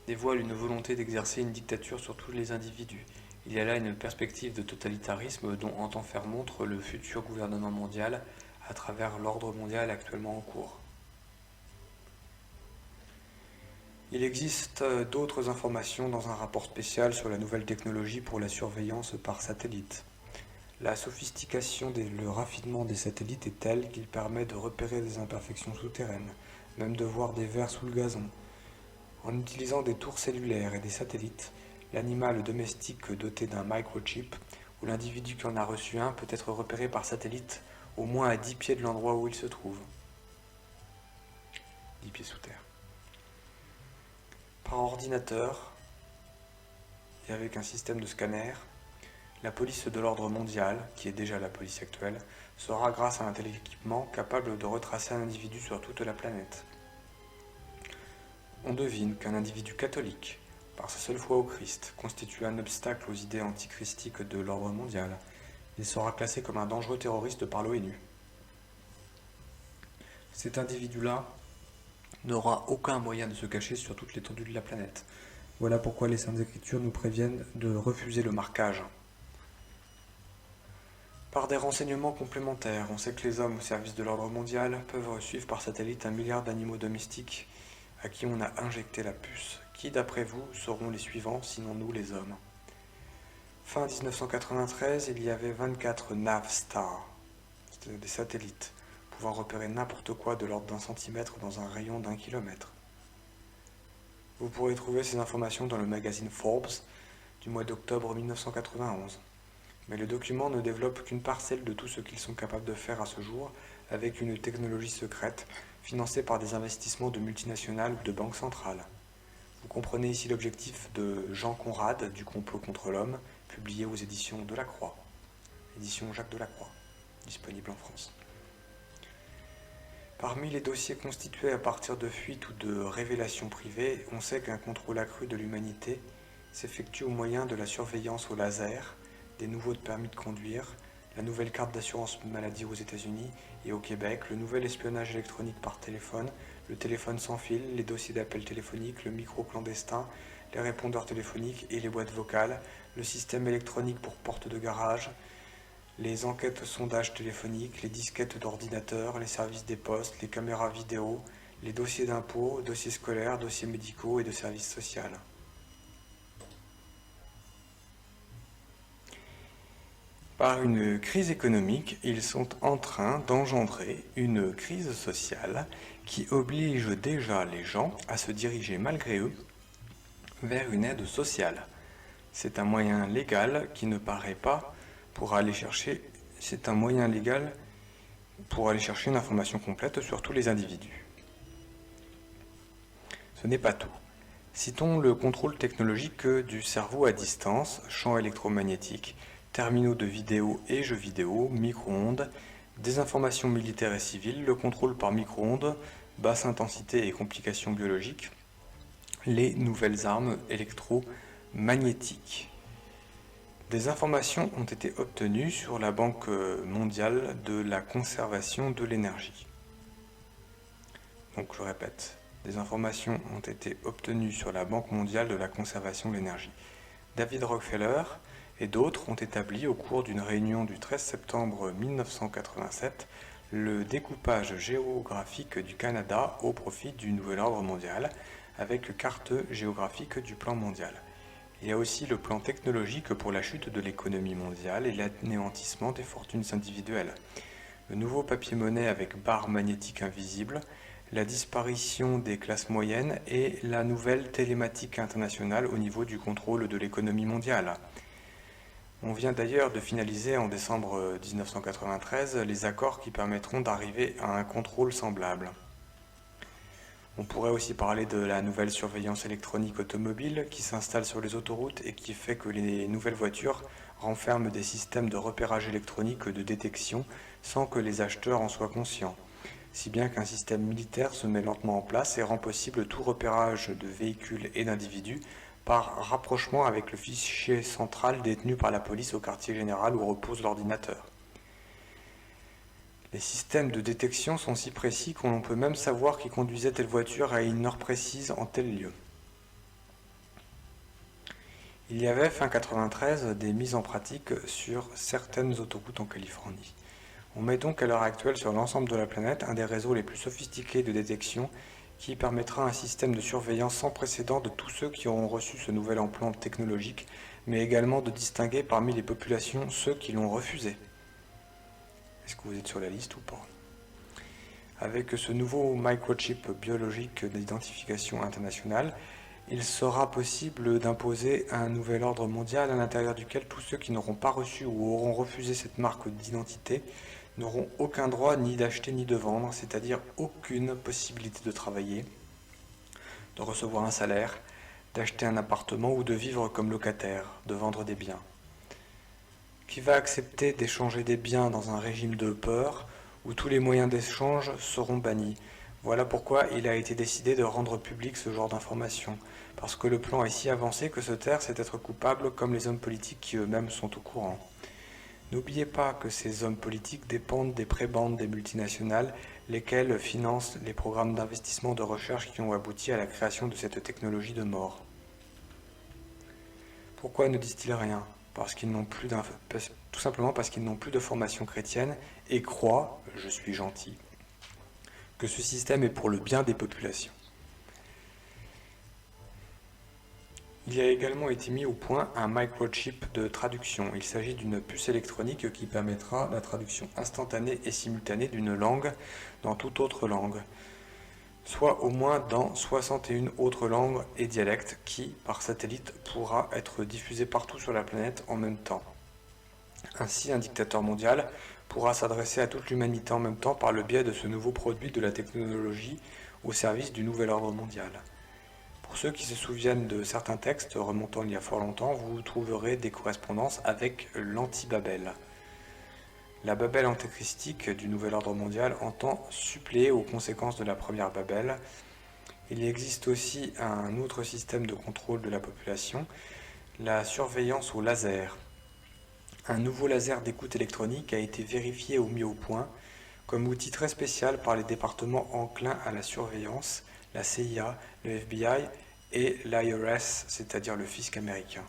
dévoile une volonté d'exercer une dictature sur tous les individus. Il y a là une perspective de totalitarisme dont entend faire montre le futur gouvernement mondial à travers l'ordre mondial actuellement en cours. Il existe d'autres informations dans un rapport spécial sur la nouvelle technologie pour la surveillance par satellite. La sophistication et le raffinement des satellites est telle qu'il permet de repérer des imperfections souterraines, même de voir des vers sous le gazon. En utilisant des tours cellulaires et des satellites, l'animal domestique doté d'un microchip ou l'individu qui en a reçu un peut être repéré par satellite au moins à 10 pieds de l'endroit où il se trouve. 10 pieds sous terre. Par ordinateur et avec un système de scanner, la police de l'ordre mondial, qui est déjà la police actuelle, sera grâce à un tel équipement capable de retracer un individu sur toute la planète. On devine qu'un individu catholique, par sa seule foi au Christ, constitue un obstacle aux idées antichristiques de l'ordre mondial. Il sera classé comme un dangereux terroriste par l'ONU. Cet individu-là n'aura aucun moyen de se cacher sur toute l'étendue de la planète. Voilà pourquoi les Saintes Écritures nous préviennent de refuser le marquage. Par des renseignements complémentaires, on sait que les hommes au service de l'ordre mondial peuvent suivre par satellite 1 milliard d'animaux domestiques à qui on a injecté la puce. Qui, d'après vous, seront les suivants, sinon nous, les hommes? Fin 1993, il y avait 24 Navstar, c'était des satellites, pouvant repérer n'importe quoi de l'ordre d'1 centimètre dans un rayon d'1 kilomètre. Vous pourrez trouver ces informations dans le magazine Forbes du mois d'octobre 1991. Mais le document ne développe qu'une parcelle de tout ce qu'ils sont capables de faire à ce jour avec une technologie secrète financée par des investissements de multinationales ou de banques centrales. Vous comprenez ici l'objectif de Jean Conrad du complot contre l'homme, publié aux éditions Delacroix, édition Jacques Delacroix, disponible en France. Parmi les dossiers constitués à partir de fuites ou de révélations privées, on sait qu'un contrôle accru de l'humanité s'effectue au moyen de la surveillance au laser, des nouveaux permis de conduire, la nouvelle carte d'assurance maladie aux États-Unis et au Québec, le nouvel espionnage électronique par téléphone, le téléphone sans fil, les dossiers d'appels téléphoniques, le micro clandestin, les répondeurs téléphoniques et les boîtes vocales, le système électronique pour porte de garage, les enquêtes sondages téléphoniques, les disquettes d'ordinateur, les services des postes, les caméras vidéo, les dossiers d'impôts, dossiers scolaires, dossiers médicaux et de services sociaux. Par une crise économique, ils sont en train d'engendrer une crise sociale qui oblige déjà les gens à se diriger malgré eux vers une aide sociale. C'est un moyen légal qui ne paraît pas pour aller chercher, une information complète sur tous les individus. Ce n'est pas tout. Citons le contrôle technologique du cerveau à distance, champs électromagnétiques, terminaux de vidéo et jeux vidéo, micro-ondes, des informations militaires et civiles, le contrôle par micro-ondes, basse intensité et complications biologiques, les nouvelles armes électromagnétiques. Des informations ont été obtenues sur la Banque mondiale de la conservation de l'énergie. Donc je répète, des informations ont été obtenues sur la Banque mondiale de la conservation de l'énergie. David Rockefeller et d'autres ont établi au cours d'une réunion du 13 septembre 1987 le découpage géographique du Canada au profit du nouvel ordre mondial avec carte géographique du plan mondial. Il y a aussi le plan technologique pour la chute de l'économie mondiale et l'anéantissement des fortunes individuelles. Le nouveau papier-monnaie avec barre magnétique invisible, la disparition des classes moyennes et la nouvelle télématique internationale au niveau du contrôle de l'économie mondiale. On vient d'ailleurs de finaliser en décembre 1993 les accords qui permettront d'arriver à un contrôle semblable. On pourrait aussi parler de la nouvelle surveillance électronique automobile qui s'installe sur les autoroutes et qui fait que les nouvelles voitures renferment des systèmes de repérage électronique de détection sans que les acheteurs en soient conscients. Si bien qu'un système militaire se met lentement en place et rend possible tout repérage de véhicules et d'individus par rapprochement avec le fichier central détenu par la police au quartier général où repose l'ordinateur. Les systèmes de détection sont si précis qu'on peut même savoir qui conduisait telle voiture à une heure précise en tel lieu. Il y avait fin 1993 des mises en pratique sur certaines autoroutes en Californie. On met donc à l'heure actuelle sur l'ensemble de la planète un des réseaux les plus sophistiqués de détection qui permettra un système de surveillance sans précédent de tous ceux qui auront reçu ce nouvel emploi technologique, mais également de distinguer parmi les populations ceux qui l'ont refusé. Est-ce que vous êtes sur la liste ou pas? Avec ce nouveau microchip biologique d'identification internationale, il sera possible d'imposer un nouvel ordre mondial à l'intérieur duquel tous ceux qui n'auront pas reçu ou auront refusé cette marque d'identité n'auront aucun droit ni d'acheter ni de vendre, c'est-à-dire aucune possibilité de travailler, de recevoir un salaire, d'acheter un appartement ou de vivre comme locataire, de vendre des biens. Qui va accepter d'échanger des biens dans un régime de peur où tous les moyens d'échange seront bannis? Voilà pourquoi il a été décidé de rendre public ce genre d'informations, parce que le plan est si avancé que se taire, c'est être coupable comme les hommes politiques qui eux-mêmes sont au courant. N'oubliez pas que ces hommes politiques dépendent des prébendes des multinationales, lesquelles financent les programmes d'investissement de recherche qui ont abouti à la création de cette technologie de mort. Pourquoi ne disent-ils rien? Tout simplement parce qu'ils n'ont plus de formation chrétienne et croient, je suis gentil, que ce système est pour le bien des populations. Il a également été mis au point un microchip de traduction. Il s'agit d'une puce électronique qui permettra la traduction instantanée et simultanée d'une langue dans toute autre langue, soit au moins dans 61 autres langues et dialectes qui, par satellite, pourra être diffusé partout sur la planète en même temps. Ainsi, un dictateur mondial pourra s'adresser à toute l'humanité en même temps par le biais de ce nouveau produit de la technologie au service du nouvel ordre mondial. Pour ceux qui se souviennent de certains textes remontant il y a fort longtemps, vous trouverez des correspondances avec l'anti-Babel. La Babel antéchristique du nouvel ordre mondial entend suppléer aux conséquences de la première Babel. Il existe aussi un autre système de contrôle de la population, la surveillance au laser. Un nouveau laser d'écoute électronique a été vérifié ou mis au point comme outil très spécial par les départements enclins à la surveillance, la CIA, le FBI et l'IRS, c'est-à-dire le fisc américain.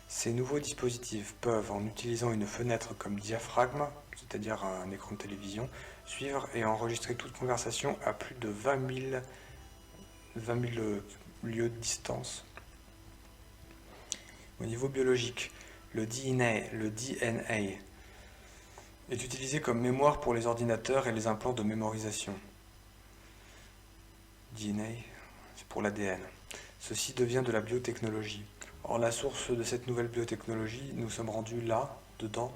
Ces nouveaux dispositifs peuvent, en utilisant une fenêtre comme diaphragme, c'est-à-dire un écran de télévision, suivre et enregistrer toute conversation à plus de 20 000 lieues de distance. Au niveau biologique, le DNA est utilisé comme mémoire pour les ordinateurs et les implants de mémorisation. DNA, c'est pour l'ADN. Ceci devient de la biotechnologie. Or, la source de cette nouvelle biotechnologie, nous sommes rendus là, dedans,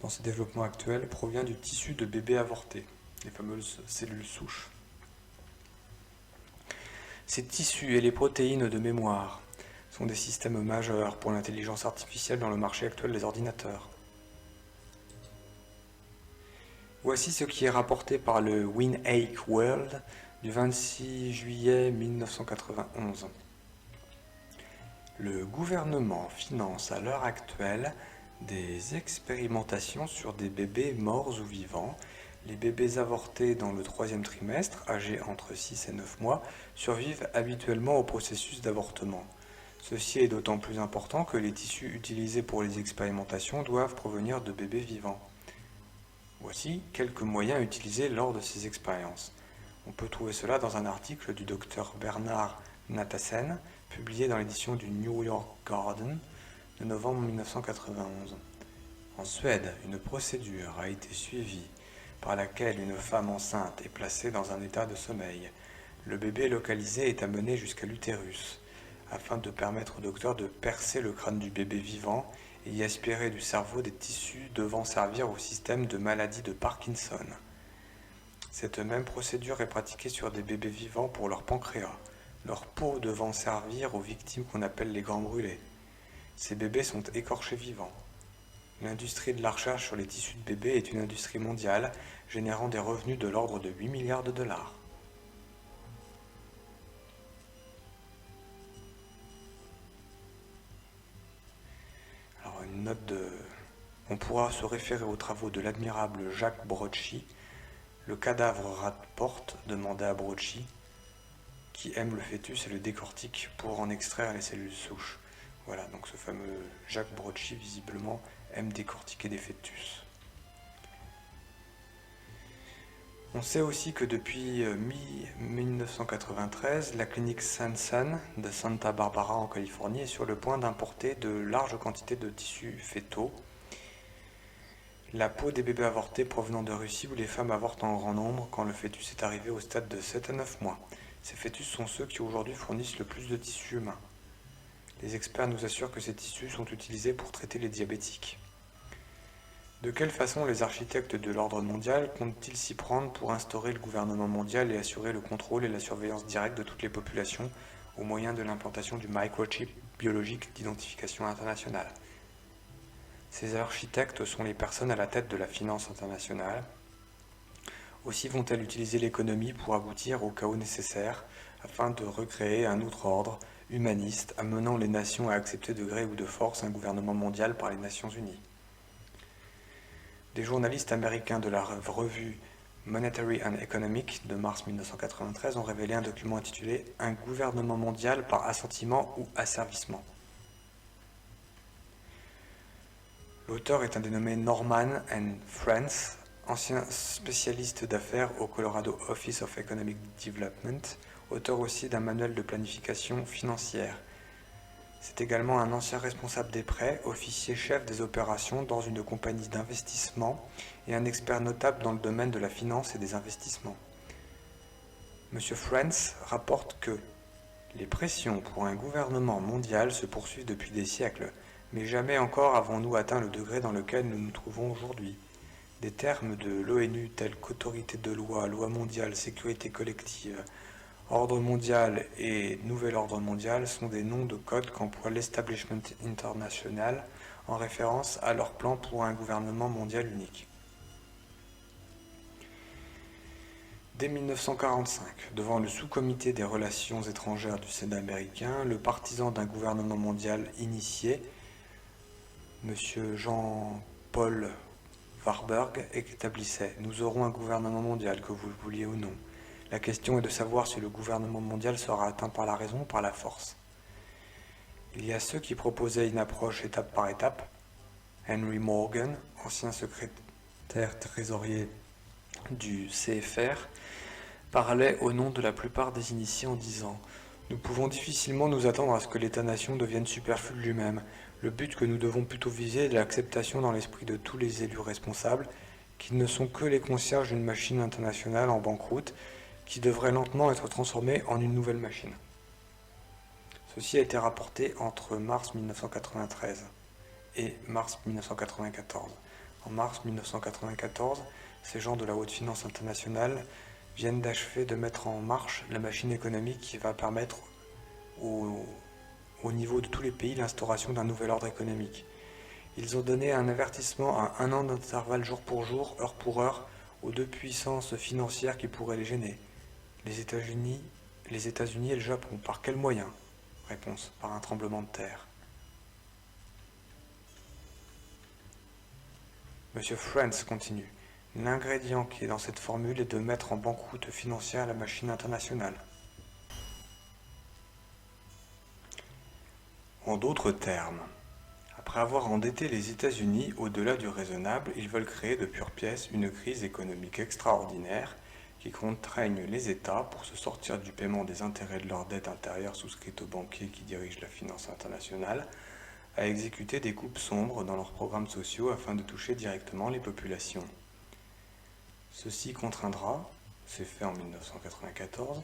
dans ce développement actuel, provient du tissu de bébés avortés, les fameuses cellules souches. Ces tissus et les protéines de mémoire sont des systèmes majeurs pour l'intelligence artificielle dans le marché actuel des ordinateurs. Voici ce qui est rapporté par le WinAke World du 26 juillet 1991. Le gouvernement finance à l'heure actuelle des expérimentations sur des bébés morts ou vivants. Les bébés avortés dans le 3e trimestre, âgés entre 6 et 9 mois, survivent habituellement au processus d'avortement. Ceci est d'autant plus important que les tissus utilisés pour les expérimentations doivent provenir de bébés vivants. Voici quelques moyens utilisés lors de ces expériences. On peut trouver cela dans un article du docteur Bernard Nathassen, publié dans l'édition du New York Garden de novembre 1991. En Suède, une procédure a été suivie par laquelle une femme enceinte est placée dans un état de sommeil. Le bébé localisé est amené jusqu'à l'utérus, afin de permettre au docteur de percer le crâne du bébé vivant et y aspirer du cerveau des tissus devant servir au système de maladie de Parkinson. Cette même procédure est pratiquée sur des bébés vivants pour leur pancréas, leur peau devant servir aux victimes qu'on appelle les grands brûlés. Ces bébés sont écorchés vivants. L'industrie de la recherche sur les tissus de bébés est une industrie mondiale générant des revenus de l'ordre de 8 milliards de dollars. Alors une note de... On pourra se référer aux travaux de l'admirable Jacques Brocchi. Le cadavre rapporte, demanda à Brocchi, qui aime le fœtus et le décortique pour en extraire les cellules souches. Voilà, donc ce fameux Jacques Brocchi, visiblement, aime décortiquer des fœtus. On sait aussi que depuis mi-1993, la clinique Sansan de Santa Barbara en Californie est sur le point d'importer de larges quantités de tissus fœtaux. La peau des bébés avortés provenant de Russie où les femmes avortent en grand nombre quand le fœtus est arrivé au stade de 7 à 9 mois. Ces fœtus sont ceux qui aujourd'hui fournissent le plus de tissus humains. Les experts nous assurent que ces tissus sont utilisés pour traiter les diabétiques. De quelle façon les architectes de l'ordre mondial comptent-ils s'y prendre pour instaurer le gouvernement mondial et assurer le contrôle et la surveillance directe de toutes les populations au moyen de l'implantation du microchip biologique d'identification internationale? Ces architectes sont les personnes à la tête de la finance internationale. Aussi vont-elles utiliser l'économie pour aboutir au chaos nécessaire afin de recréer un autre ordre humaniste amenant les nations à accepter de gré ou de force un gouvernement mondial par les Nations Unies. Des journalistes américains de la revue Monetary and Economic de mars 1993 ont révélé un document intitulé « Un gouvernement mondial par assentiment ou asservissement ». L'auteur est un dénommé Norman and Friends, ancien spécialiste d'affaires au Colorado Office of Economic Development, auteur aussi d'un manuel de planification financière. C'est également un ancien responsable des prêts, officier chef des opérations dans une compagnie d'investissement et un expert notable dans le domaine de la finance et des investissements. M. Friends rapporte que les pressions pour un gouvernement mondial se poursuivent depuis des siècles, mais jamais encore avons-nous atteint le degré dans lequel nous nous trouvons aujourd'hui. Des termes de l'ONU tels qu'autorité de loi, loi mondiale, sécurité collective, Ordre mondial et nouvel ordre mondial sont des noms de code qu'emploie l'Establishment International en référence à leur plan pour un gouvernement mondial unique. Dès 1945, devant le sous-comité des relations étrangères du Sénat américain, le partisan d'un gouvernement mondial initié, M. Jean-Paul Warburg, établissait « Nous aurons un gouvernement mondial, que vous le vouliez ou non. La question est de savoir si le gouvernement mondial sera atteint par la raison ou par la force. » Il y a ceux qui proposaient une approche étape par étape. Henry Morgan, ancien secrétaire trésorier du CFR, parlait au nom de la plupart des initiés en disant « Nous pouvons difficilement nous attendre à ce que l'État-nation devienne superflu de lui-même. Le but que nous devons plutôt viser est l'acceptation dans l'esprit de tous les élus responsables qu'ils ne sont que les concierges d'une machine internationale en banqueroute qui devrait lentement être transformée en une nouvelle machine. » Ceci a été rapporté entre mars 1993 et mars 1994. En mars 1994, ces gens de la haute finance internationale viennent d'achever de mettre en marche la machine économique qui va permettre au niveau de tous les pays l'instauration d'un nouvel ordre économique. Ils ont donné un avertissement à 1 an d'intervalle jour pour jour, heure pour heure, aux deux puissances financières qui pourraient les gêner. Les États-Unis et le Japon. Par quels moyens ? Réponse, par un tremblement de terre. Monsieur Friends continue. L'ingrédient qui est dans cette formule est de mettre en banqueroute financière la machine internationale. En d'autres termes, après avoir endetté les États-Unis au-delà du raisonnable, ils veulent créer de pure pièce une crise économique extraordinaire qui contraignent les États, pour se sortir du paiement des intérêts de leur dette intérieure souscrite aux banquiers qui dirigent la finance internationale, à exécuter des coupes sombres dans leurs programmes sociaux afin de toucher directement les populations. Ceci contraindra, c'est fait en 1994,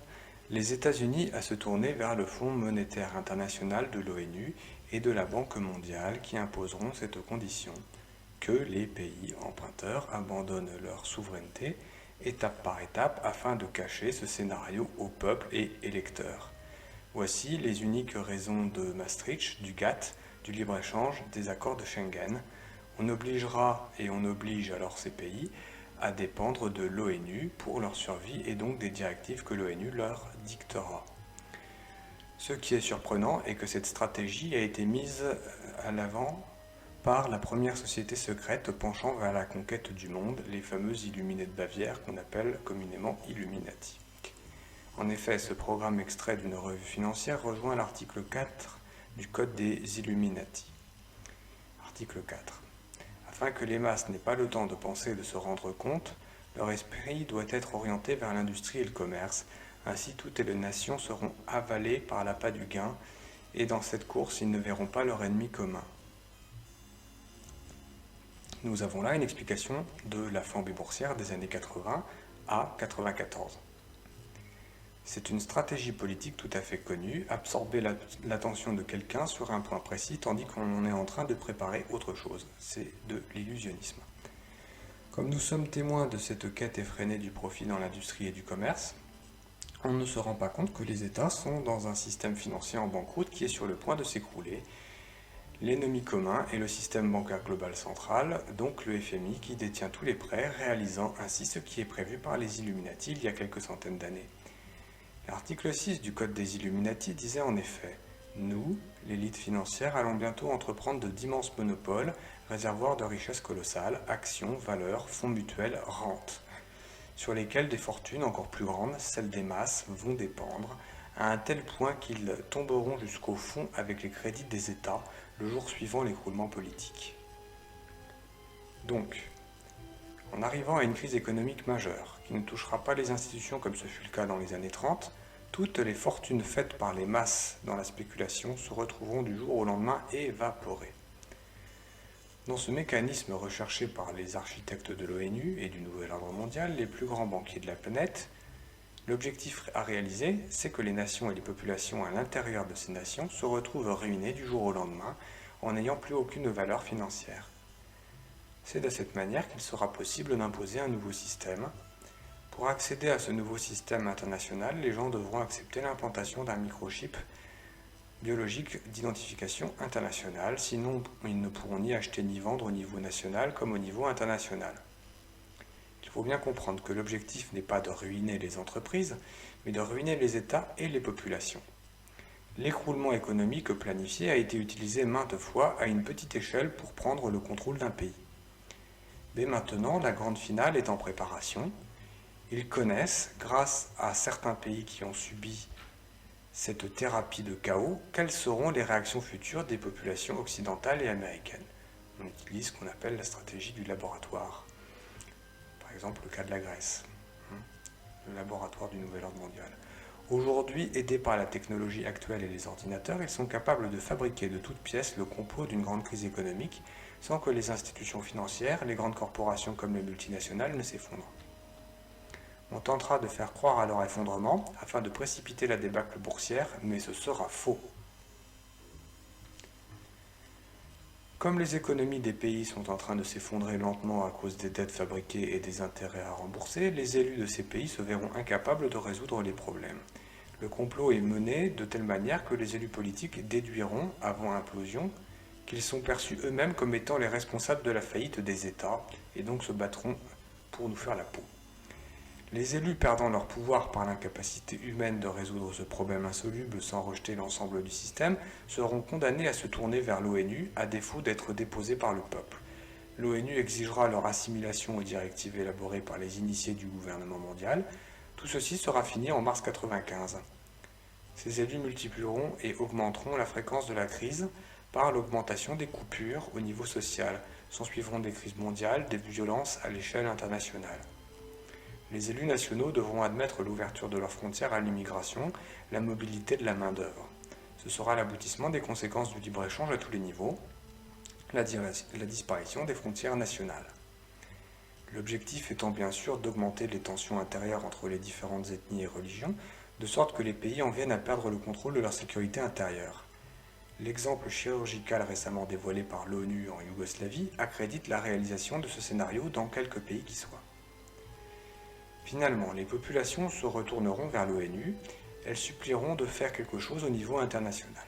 les États-Unis à se tourner vers le Fonds monétaire international de l'ONU et de la Banque mondiale qui imposeront cette condition, que les pays emprunteurs abandonnent leur souveraineté étape par étape afin de cacher ce scénario au peuple et électeurs. Voici les uniques raisons de Maastricht, du GATT, du libre-échange, des accords de Schengen. On obligera et on oblige alors ces pays à dépendre de l'ONU pour leur survie et donc des directives que l'ONU leur dictera. Ce qui est surprenant est que cette stratégie a été mise à l'avant par la première société secrète penchant vers la conquête du monde, les fameux Illuminés de Bavière qu'on appelle communément Illuminati. En effet, ce programme extrait d'une revue financière rejoint l'article 4 du Code des Illuminati. Article 4. Afin que les masses n'aient pas le temps de penser et de se rendre compte, leur esprit doit être orienté vers l'industrie et le commerce. Ainsi, toutes les nations seront avalées par l'appât du gain, et dans cette course, ils ne verront pas leur ennemi commun. Nous avons là une explication de la flambée boursière des années 80 à 94. C'est une stratégie politique tout à fait connue, absorber l'attention de quelqu'un sur un point précis tandis qu'on est en train de préparer autre chose. C'est de l'illusionnisme. Comme nous sommes témoins de cette quête effrénée du profit dans l'industrie et du commerce, on ne se rend pas compte que les États sont dans un système financier en banqueroute qui est sur le point de s'écrouler. L'ennemi commun est le système bancaire global central, donc le FMI qui détient tous les prêts, réalisant ainsi ce qui est prévu par les Illuminati il y a quelques centaines d'années. L'article 6 du Code des Illuminati disait en effet « Nous, l'élite financière, allons bientôt entreprendre d'immenses monopoles, réservoirs de richesses colossales, actions, valeurs, fonds mutuels, rentes, sur lesquels des fortunes encore plus grandes, celles des masses, vont dépendre, à un tel point qu'ils tomberont jusqu'au fond avec les crédits des États le jour suivant l'écroulement politique. » Donc, en arrivant à une crise économique majeure, qui ne touchera pas les institutions comme ce fut le cas dans les années 30, toutes les fortunes faites par les masses dans la spéculation se retrouveront du jour au lendemain évaporées. Dans ce mécanisme recherché par les architectes de l'ONU et du Nouvel Ordre mondial, les plus grands banquiers de la planète, l'objectif à réaliser, c'est que les nations et les populations à l'intérieur de ces nations se retrouvent ruinées du jour au lendemain en n'ayant plus aucune valeur financière. C'est de cette manière qu'il sera possible d'imposer un nouveau système Pour accéder à ce nouveau système international, les gens devront accepter l'implantation d'un microchip biologique d'identification internationale, sinon ils ne pourront ni acheter ni vendre au niveau national comme au niveau international. Il faut bien comprendre que l'objectif n'est pas de ruiner les entreprises, mais de ruiner les États et les populations. L'écroulement économique planifié a été utilisé maintes fois à une petite échelle pour prendre le contrôle d'un pays. Mais maintenant, la grande finale est en préparation. Ils connaissent, grâce à certains pays qui ont subi cette thérapie de chaos, quelles seront les réactions futures des populations occidentales et américaines. On utilise ce qu'on appelle la stratégie du laboratoire. Par exemple, le cas de la Grèce, le laboratoire du nouvel ordre mondial. Aujourd'hui, aidés par la technologie actuelle et les ordinateurs, ils sont capables de fabriquer de toutes pièces le complot d'une grande crise économique sans que les institutions financières, les grandes corporations comme les multinationales ne s'effondrent. On tentera de faire croire à leur effondrement afin de précipiter la débâcle boursière, mais ce sera faux. Comme les économies des pays sont en train de s'effondrer lentement à cause des dettes fabriquées et des intérêts à rembourser, les élus de ces pays se verront incapables de résoudre les problèmes. Le complot est mené de telle manière que les élus politiques déduiront, avant implosion, qu'ils sont perçus eux-mêmes comme étant les responsables de la faillite des États, et donc se battront pour nous faire la peau. Les élus perdant leur pouvoir par l'incapacité humaine de résoudre ce problème insoluble sans rejeter l'ensemble du système seront condamnés à se tourner vers l'ONU à défaut d'être déposés par le peuple. L'ONU exigera leur assimilation aux directives élaborées par les initiés du gouvernement mondial. Tout ceci sera fini en mars 1995. Ces élus multiplieront et augmenteront la fréquence de la crise par l'augmentation des coupures au niveau social. S'ensuivront des crises mondiales, des violences à l'échelle internationale. Les élus nationaux devront admettre l'ouverture de leurs frontières à l'immigration, la mobilité de la main-d'œuvre. Ce sera l'aboutissement des conséquences du libre-échange à tous les niveaux, la disparition des frontières nationales. L'objectif étant bien sûr d'augmenter les tensions intérieures entre les différentes ethnies et religions, de sorte que les pays en viennent à perdre le contrôle de leur sécurité intérieure. L'exemple chirurgical récemment dévoilé par l'ONU en Yougoslavie accrédite la réalisation de ce scénario dans quelques pays qui soient. Finalement, les populations se retourneront vers l'ONU, elles supplieront de faire quelque chose au niveau international.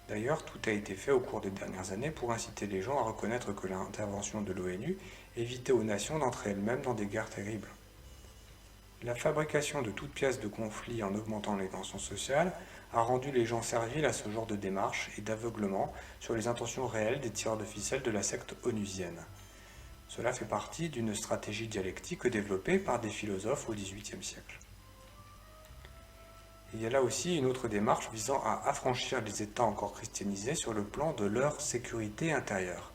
D'ailleurs, tout a été fait au cours des dernières années pour inciter les gens à reconnaître que l'intervention de l'ONU évitait aux nations d'entrer elles-mêmes dans des guerres terribles. La fabrication de toutes pièces de conflit en augmentant les tensions sociales a rendu les gens serviles à ce genre de démarche et d'aveuglement sur les intentions réelles des tireurs de ficelle de la secte onusienne. Cela fait partie d'une stratégie dialectique développée par des philosophes au XVIIIe siècle. Il y a là aussi une autre démarche visant à affranchir les États encore christianisés sur le plan de leur sécurité intérieure.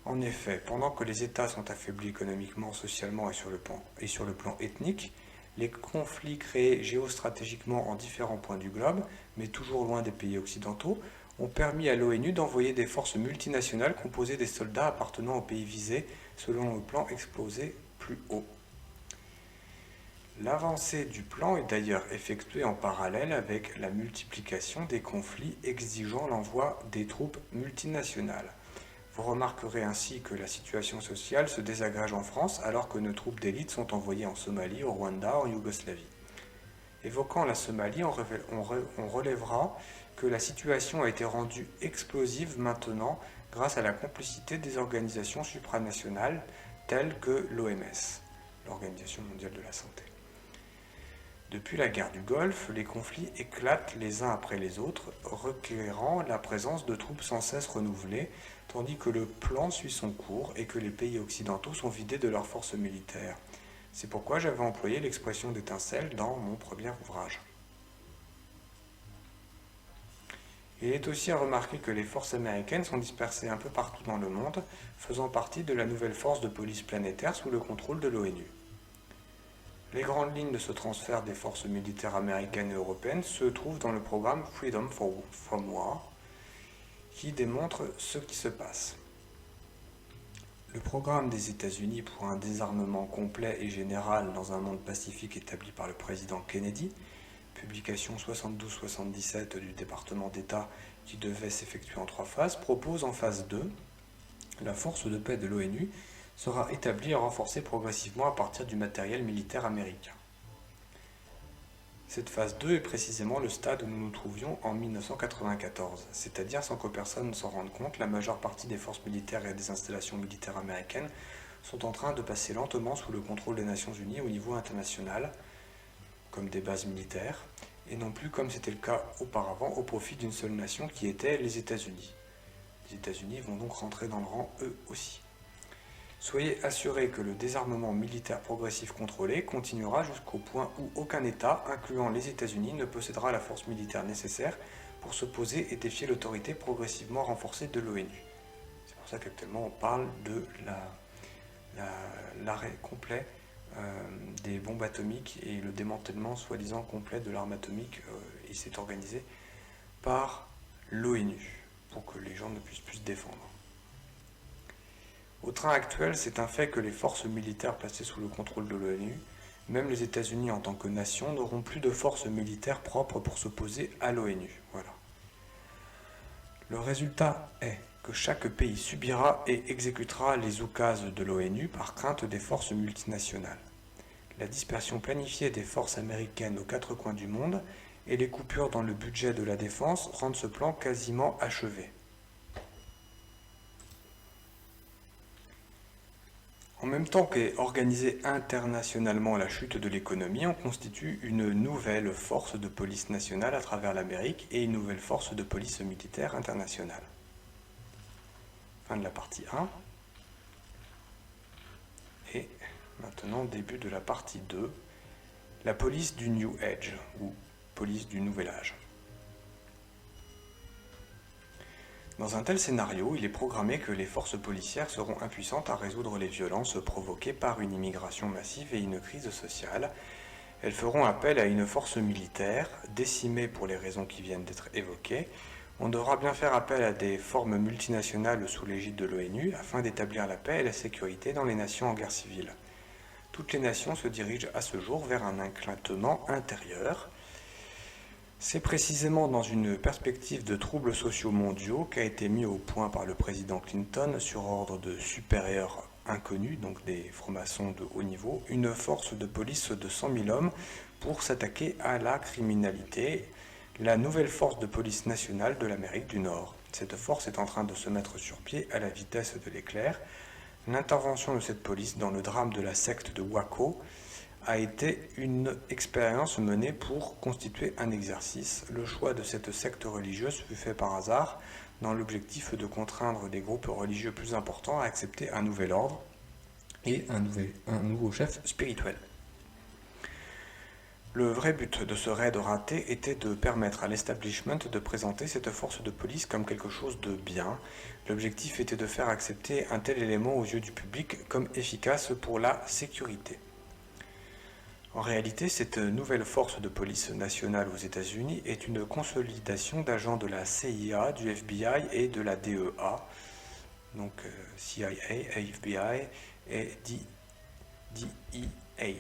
En effet, pendant que les États sont affaiblis économiquement, socialement et sur le plan ethnique, les conflits créés géostratégiquement en différents points du globe, mais toujours loin des pays occidentaux, ont permis à l'ONU d'envoyer des forces multinationales composées des soldats appartenant aux pays visés selon le plan exposé plus haut. L'avancée du plan est d'ailleurs effectuée en parallèle avec la multiplication des conflits exigeant l'envoi des troupes multinationales. Vous remarquerez ainsi que la situation sociale se désagrège en France alors que nos troupes d'élite sont envoyées en Somalie, au Rwanda, en Yougoslavie. Évoquant la Somalie, on relèvera que la situation a été rendue explosive maintenant grâce à la complicité des organisations supranationales telles que l'OMS, l'Organisation mondiale de la santé. Depuis la guerre du Golfe, les conflits éclatent les uns après les autres, requérant la présence de troupes sans cesse renouvelées, tandis que le plan suit son cours et que les pays occidentaux sont vidés de leurs forces militaires. C'est pourquoi j'avais employé l'expression d'étincelle dans mon premier ouvrage. Il est aussi à remarquer que les forces américaines sont dispersées un peu partout dans le monde, faisant partie de la nouvelle force de police planétaire sous le contrôle de l'ONU. Les grandes lignes de ce transfert des forces militaires américaines et européennes se trouvent dans le programme Freedom from War, qui démontre ce qui se passe. Le programme des États-Unis pour un désarmement complet et général dans un monde pacifique établi par le président Kennedy, publication 72-77 du département d'État qui devait s'effectuer en 3 phases, propose en phase 2 la force de paix de l'ONU sera établie et renforcée progressivement à partir du matériel militaire américain. Cette phase 2 est précisément le stade où nous nous trouvions en 1994, c'est-à-dire sans que personne ne s'en rende compte, la majeure partie des forces militaires et des installations militaires américaines sont en train de passer lentement sous le contrôle des Nations Unies au niveau international, comme des bases militaires, et non plus comme c'était le cas auparavant au profit d'une seule nation qui était les États-Unis. Les États-Unis vont donc rentrer dans le rang eux aussi. Soyez assurés que le désarmement militaire progressif contrôlé continuera jusqu'au point où aucun État, incluant les États-Unis, ne possédera la force militaire nécessaire pour s'opposer et défier l'autorité progressivement renforcée de l'ONU. C'est pour ça qu'actuellement on parle de l'arrêt complet des bombes atomiques et le démantèlement soi-disant complet de l'arme atomique, et c'est organisé par l'ONU pour que les gens ne puissent plus se défendre. Au train actuel, c'est un fait que les forces militaires placées sous le contrôle de l'ONU, même les États-Unis en tant que nation, n'auront plus de forces militaires propres pour s'opposer à l'ONU. Voilà. Le résultat est que chaque pays subira et exécutera les oukases de l'ONU par crainte des forces multinationales. La dispersion planifiée des forces américaines aux quatre coins du monde et les coupures dans le budget de la défense rendent ce plan quasiment achevé. En même temps qu'est organisée internationalement la chute de l'économie, on constitue une nouvelle force de police nationale à travers l'Amérique et une nouvelle force de police militaire internationale. Fin de la partie 1. Et maintenant, début de la partie 2, la police du New Age, ou police du Nouvel Âge. Dans un tel scénario, il est programmé que les forces policières seront impuissantes à résoudre les violences provoquées par une immigration massive et une crise sociale. Elles feront appel à une force militaire, décimée pour les raisons qui viennent d'être évoquées. On devra bien faire appel à des formes multinationales sous l'égide de l'ONU afin d'établir la paix et la sécurité dans les nations en guerre civile. Toutes les nations se dirigent à ce jour vers un éclatement intérieur. C'est précisément dans une perspective de troubles sociaux mondiaux qu'a été mis au point par le président Clinton, sur ordre de supérieurs inconnus, donc des francs-maçons de haut niveau, une force de police de 100 000 hommes pour s'attaquer à la criminalité, la nouvelle force de police nationale de l'Amérique du Nord. Cette force est en train de se mettre sur pied à la vitesse de l'éclair. L'intervention de cette police dans le drame de la secte de Waco a été une expérience menée pour constituer un exercice. Le choix de cette secte religieuse fut fait par hasard, dans l'objectif de contraindre des groupes religieux plus importants à accepter un nouvel ordre et un nouveau chef spirituel. Le vrai but de ce raid raté était de permettre à l'establishment de présenter cette force de police comme quelque chose de bien. L'objectif était de faire accepter un tel élément aux yeux du public comme efficace pour la sécurité. En réalité, cette nouvelle force de police nationale aux États-Unis est une consolidation d'agents de la CIA, du FBI et de la DEA, donc CIA, FBI et DEA,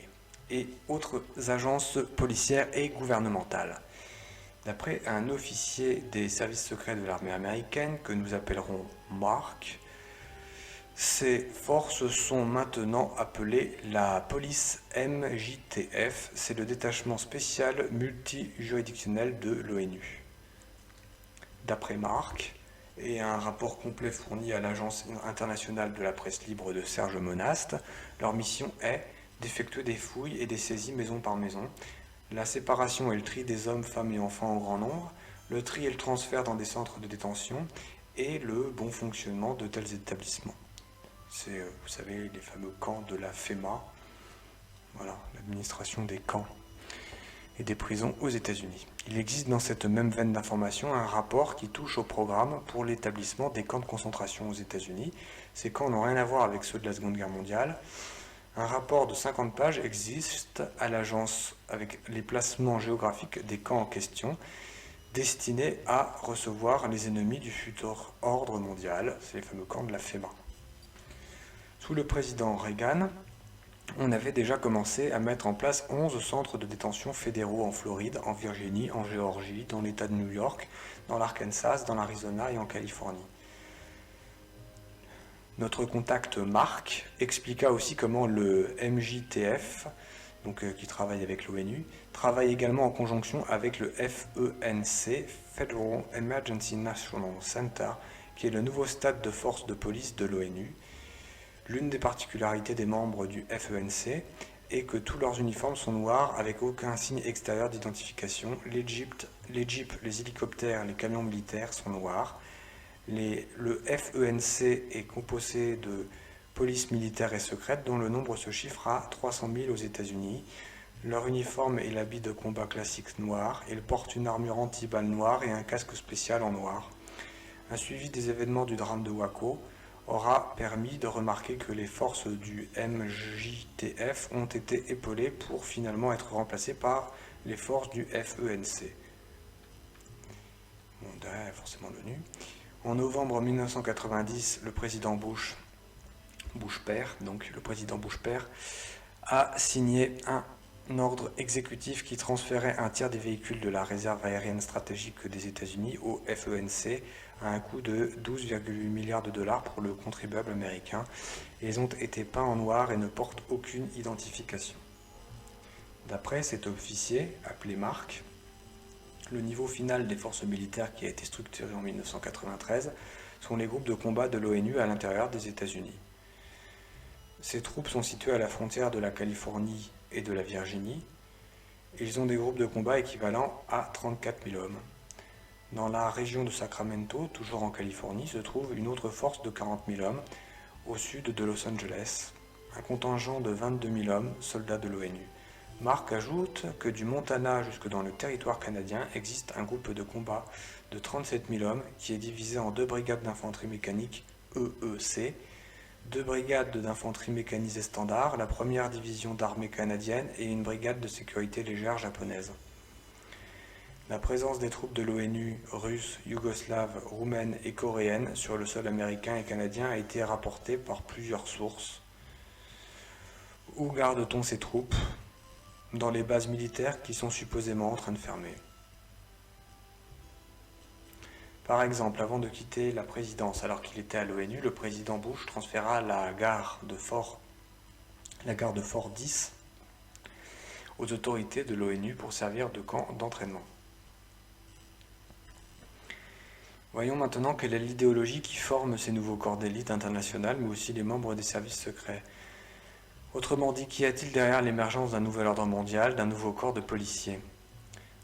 et autres agences policières et gouvernementales. D'après un officier des services secrets de l'armée américaine, que nous appellerons Mark, ces forces sont maintenant appelées la police MJTF, c'est le détachement spécial multijuridictionnel de l'ONU. D'après Mark, et un rapport complet fourni à l'Agence internationale de la presse libre de Serge Monast, leur mission est d'effectuer des fouilles et des saisies maison par maison, la séparation et le tri des hommes, femmes et enfants en grand nombre, le tri et le transfert dans des centres de détention et le bon fonctionnement de tels établissements. C'est, vous savez, les fameux camps de la FEMA, voilà, l'administration des camps et des prisons aux États-Unis. Il existe dans cette même veine d'information un rapport qui touche au programme pour l'établissement des camps de concentration aux États-Unis. Ces camps n'ont rien à voir avec ceux de la Seconde Guerre mondiale. Un rapport de 50 pages existe à l'agence avec les placements géographiques des camps en question, destinés à recevoir les ennemis du futur ordre mondial, c'est les fameux camps de la FEMA. Sous le président Reagan, on avait déjà commencé à mettre en place 11 centres de détention fédéraux en Floride, en Virginie, en Géorgie, dans l'État de New York, dans l'Arkansas, dans l'Arizona et en Californie. Notre contact Marc expliqua aussi comment le MJTF, qui travaille avec l'ONU, travaille également en conjonction avec le FENC, Federal Emergency National Center, qui est le nouveau stade de force de police de l'ONU. L'une des particularités des membres du FENC est que tous leurs uniformes sont noirs avec aucun signe extérieur d'identification. Les jeeps, les hélicoptères, les camions militaires sont noirs. Le FENC est composé de polices militaires et secrètes dont le nombre se chiffre à 300 000 aux États-Unis. Leur uniforme est l'habit de combat classique noir. Ils portent une armure anti-balles noire et un casque spécial en noir. Un suivi des événements du drame de Waco aura permis de remarquer que les forces du MJTF ont été épaulées pour finalement être remplacées par les forces du FENC. Bon, derrière, forcément l'ONU. En novembre 1990, le président Bush père, a signé un ordre exécutif qui transférait un tiers des véhicules de la réserve aérienne stratégique des États-Unis au FENC à un coût de 12,8 milliards de dollars pour le contribuable américain. Ils ont été peints en noir et ne portent aucune identification. D'après cet officier, appelé Marc, le niveau final des forces militaires qui a été structuré en 1993 sont les groupes de combat de l'ONU à l'intérieur des États-Unis. Ces troupes sont situées à la frontière de la Californie et de la Virginie. Ils ont des groupes de combat équivalents à 34 000 hommes. Dans la région de Sacramento, toujours en Californie, se trouve une autre force de 40 000 hommes au sud de Los Angeles, un contingent de 22 000 hommes, soldats de l'ONU. Marc ajoute que du Montana jusque dans le territoire canadien existe un groupe de combat de 37 000 hommes qui est divisé en 2 brigades d'infanterie mécanique EEC, 2 brigades d'infanterie mécanisée standard, la première division d'armée canadienne et une brigade de sécurité légère japonaise. La présence des troupes de l'ONU russes, yougoslaves, roumaines et coréennes sur le sol américain et canadien a été rapportée par plusieurs sources. Où garde-t-on ces troupes ? Dans les bases militaires qui sont supposément en train de fermer. Par exemple, avant de quitter la présidence alors qu'il était à l'ONU, le président Bush transféra la gare de Fort 10 aux autorités de l'ONU pour servir de camp d'entraînement. Voyons maintenant quelle est l'idéologie qui forme ces nouveaux corps d'élite internationales, mais aussi les membres des services secrets. Autrement dit, qu'y a-t-il derrière l'émergence d'un nouvel ordre mondial, d'un nouveau corps de policiers ?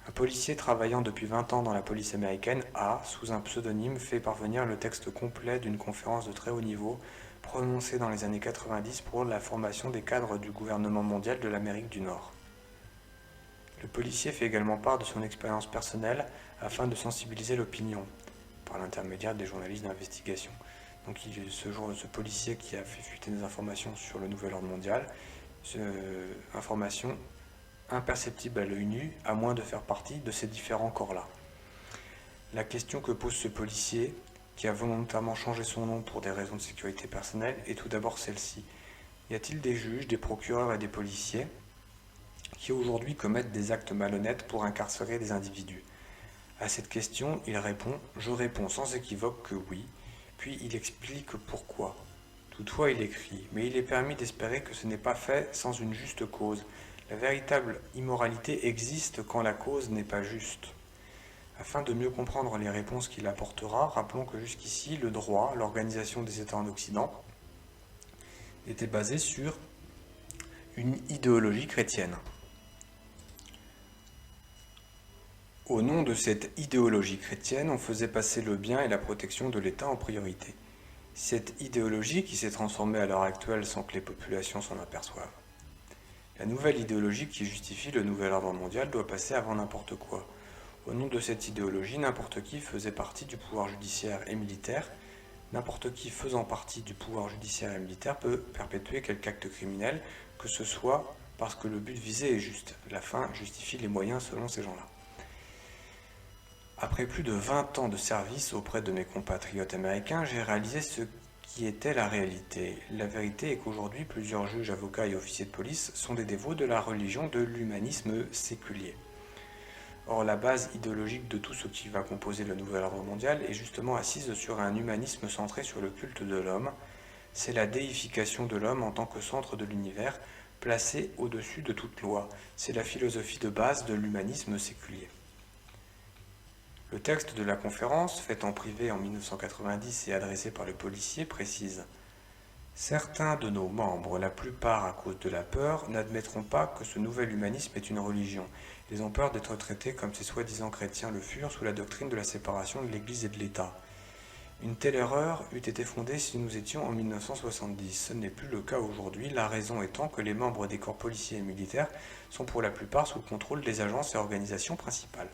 Un policier travaillant depuis 20 ans dans la police américaine a, sous un pseudonyme, fait parvenir le texte complet d'une conférence de très haut niveau prononcée dans les années 90 pour la formation des cadres du gouvernement mondial de l'Amérique du Nord. Le policier fait également part de son expérience personnelle afin de sensibiliser l'opinion, par l'intermédiaire des journalistes d'investigation. Donc ce policier qui a fait fuiter des informations sur le nouvel ordre mondial, informations imperceptibles à l'œil nu, à moins de faire partie de ces différents corps-là. La question que pose ce policier, qui a volontairement changé son nom pour des raisons de sécurité personnelle, est tout d'abord celle-ci. Y a-t-il des juges, des procureurs et des policiers qui aujourd'hui commettent des actes malhonnêtes pour incarcérer des individus ? À cette question, il répond « Je réponds sans équivoque que oui », puis il explique pourquoi. Toutefois, il écrit « Mais il est permis d'espérer que ce n'est pas fait sans une juste cause. La véritable immoralité existe quand la cause n'est pas juste. » Afin de mieux comprendre les réponses qu'il apportera, rappelons que jusqu'ici, le droit, l'organisation des États en Occident, était basé sur une idéologie chrétienne. Au nom de cette idéologie chrétienne, on faisait passer le bien et la protection de l'État en priorité. Cette idéologie qui s'est transformée à l'heure actuelle sans que les populations s'en aperçoivent. La nouvelle idéologie qui justifie le nouvel ordre mondial doit passer avant n'importe quoi. Au nom de cette idéologie, n'importe qui faisait partie du pouvoir judiciaire et militaire. N'importe qui faisant partie du pouvoir judiciaire et militaire peut perpétuer quelque acte criminel, que ce soit parce que le but visé est juste. La fin justifie les moyens selon ces gens-là. Après plus de 20 ans de service auprès de mes compatriotes américains, j'ai réalisé ce qui était la réalité. La vérité est qu'aujourd'hui, plusieurs juges, avocats et officiers de police sont des dévots de la religion de l'humanisme séculier. Or, la base idéologique de tout ce qui va composer le nouvel ordre mondial est justement assise sur un humanisme centré sur le culte de l'homme, C'est la déification de l'homme en tant que centre de l'univers, placé au-dessus de toute loi. C'est la philosophie de base de l'humanisme séculier. Le texte de la conférence, faite en privé en 1990 et adressé par le policier, précise « Certains de nos membres, la plupart à cause de la peur, n'admettront pas que ce nouvel humanisme est une religion. Ils ont peur d'être traités comme ces soi-disant chrétiens le furent sous la doctrine de la séparation de l'Église et de l'État. Une telle erreur eût été fondée si nous étions en 1970. Ce n'est plus le cas aujourd'hui, la raison étant que les membres des corps policiers et militaires sont pour la plupart sous le contrôle des agences et organisations principales.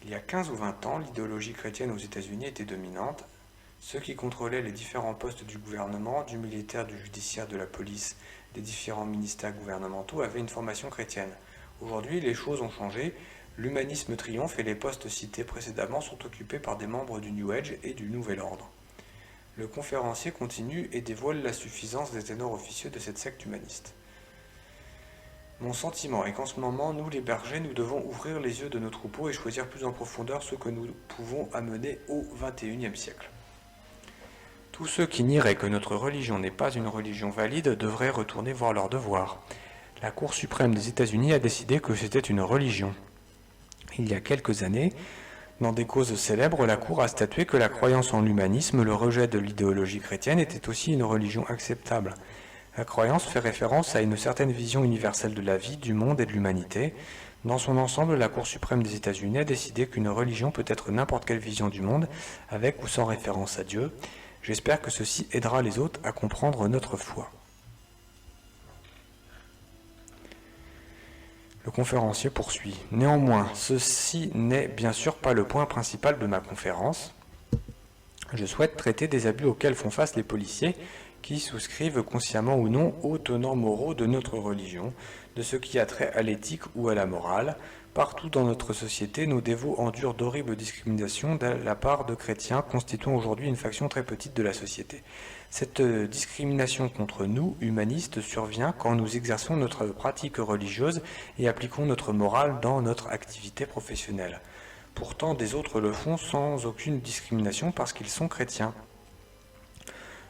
Il y a 15 ou 20 ans, l'idéologie chrétienne aux États-Unis était dominante. Ceux qui contrôlaient les différents postes du gouvernement, du militaire, du judiciaire, de la police, des différents ministères gouvernementaux avaient une formation chrétienne. Aujourd'hui, les choses ont changé. L'humanisme triomphe et les postes cités précédemment sont occupés par des membres du New Age et du Nouvel Ordre. Le conférencier continue et dévoile la suffisance des ténors officieux de cette secte humaniste. Mon sentiment est qu'en ce moment, nous les bergers, nous devons ouvrir les yeux de nos troupeaux et choisir plus en profondeur ce que nous pouvons amener au XXIe siècle. Tous ceux qui nieraient que notre religion n'est pas une religion valide devraient retourner voir leur devoir. La Cour suprême des États-Unis a décidé que c'était une religion. Il y a quelques années, dans des causes célèbres, la Cour a statué que la croyance en l'humanisme, le rejet de l'idéologie chrétienne, était aussi une religion acceptable. La croyance fait référence à une certaine vision universelle de la vie, du monde et de l'humanité. Dans son ensemble, la Cour suprême des États-Unis a décidé qu'une religion peut être n'importe quelle vision du monde, avec ou sans référence à Dieu. J'espère que ceci aidera les autres à comprendre notre foi. Le conférencier poursuit. Néanmoins, ceci n'est bien sûr pas le point principal de ma conférence. Je souhaite traiter des abus auxquels font face les policiers qui souscrivent consciemment ou non aux tenants moraux de notre religion, de ce qui a trait à l'éthique ou à la morale. Partout dans notre société, nos dévots endurent d'horribles discriminations de la part de chrétiens, constituant aujourd'hui une faction très petite de la société. Cette discrimination contre nous, humanistes, survient quand nous exerçons notre pratique religieuse et appliquons notre morale dans notre activité professionnelle. Pourtant, des autres le font sans aucune discrimination parce qu'ils sont chrétiens.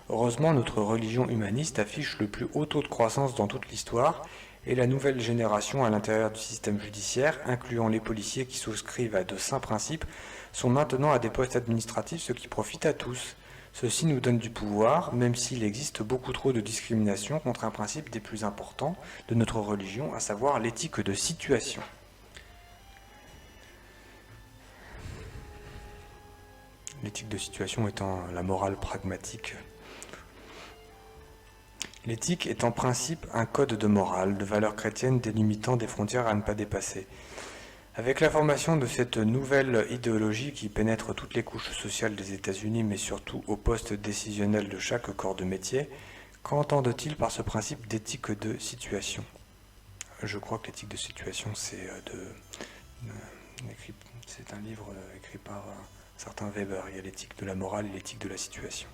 Heureusement, notre religion humaniste affiche le plus haut taux de croissance dans toute l'histoire, et la nouvelle génération à l'intérieur du système judiciaire, incluant les policiers qui souscrivent à de saints principes, sont maintenant à des postes administratifs, ce qui profite à tous. Ceci nous donne du pouvoir, même s'il existe beaucoup trop de discrimination contre un principe des plus importants de notre religion, à savoir l'éthique de situation. L'éthique de situation étant la morale pragmatique. L'éthique est en principe un code de morale, de valeurs chrétiennes délimitant des frontières à ne pas dépasser. Avec la formation de cette nouvelle idéologie qui pénètre toutes les couches sociales des États-Unis, mais surtout au poste décisionnel de chaque corps de métier, qu'entendent-ils par ce principe d'éthique de situation ? Je crois que l'éthique de situation, c'est un livre écrit par un certain Weber. Il y a l'éthique de la morale et l'éthique de la situation.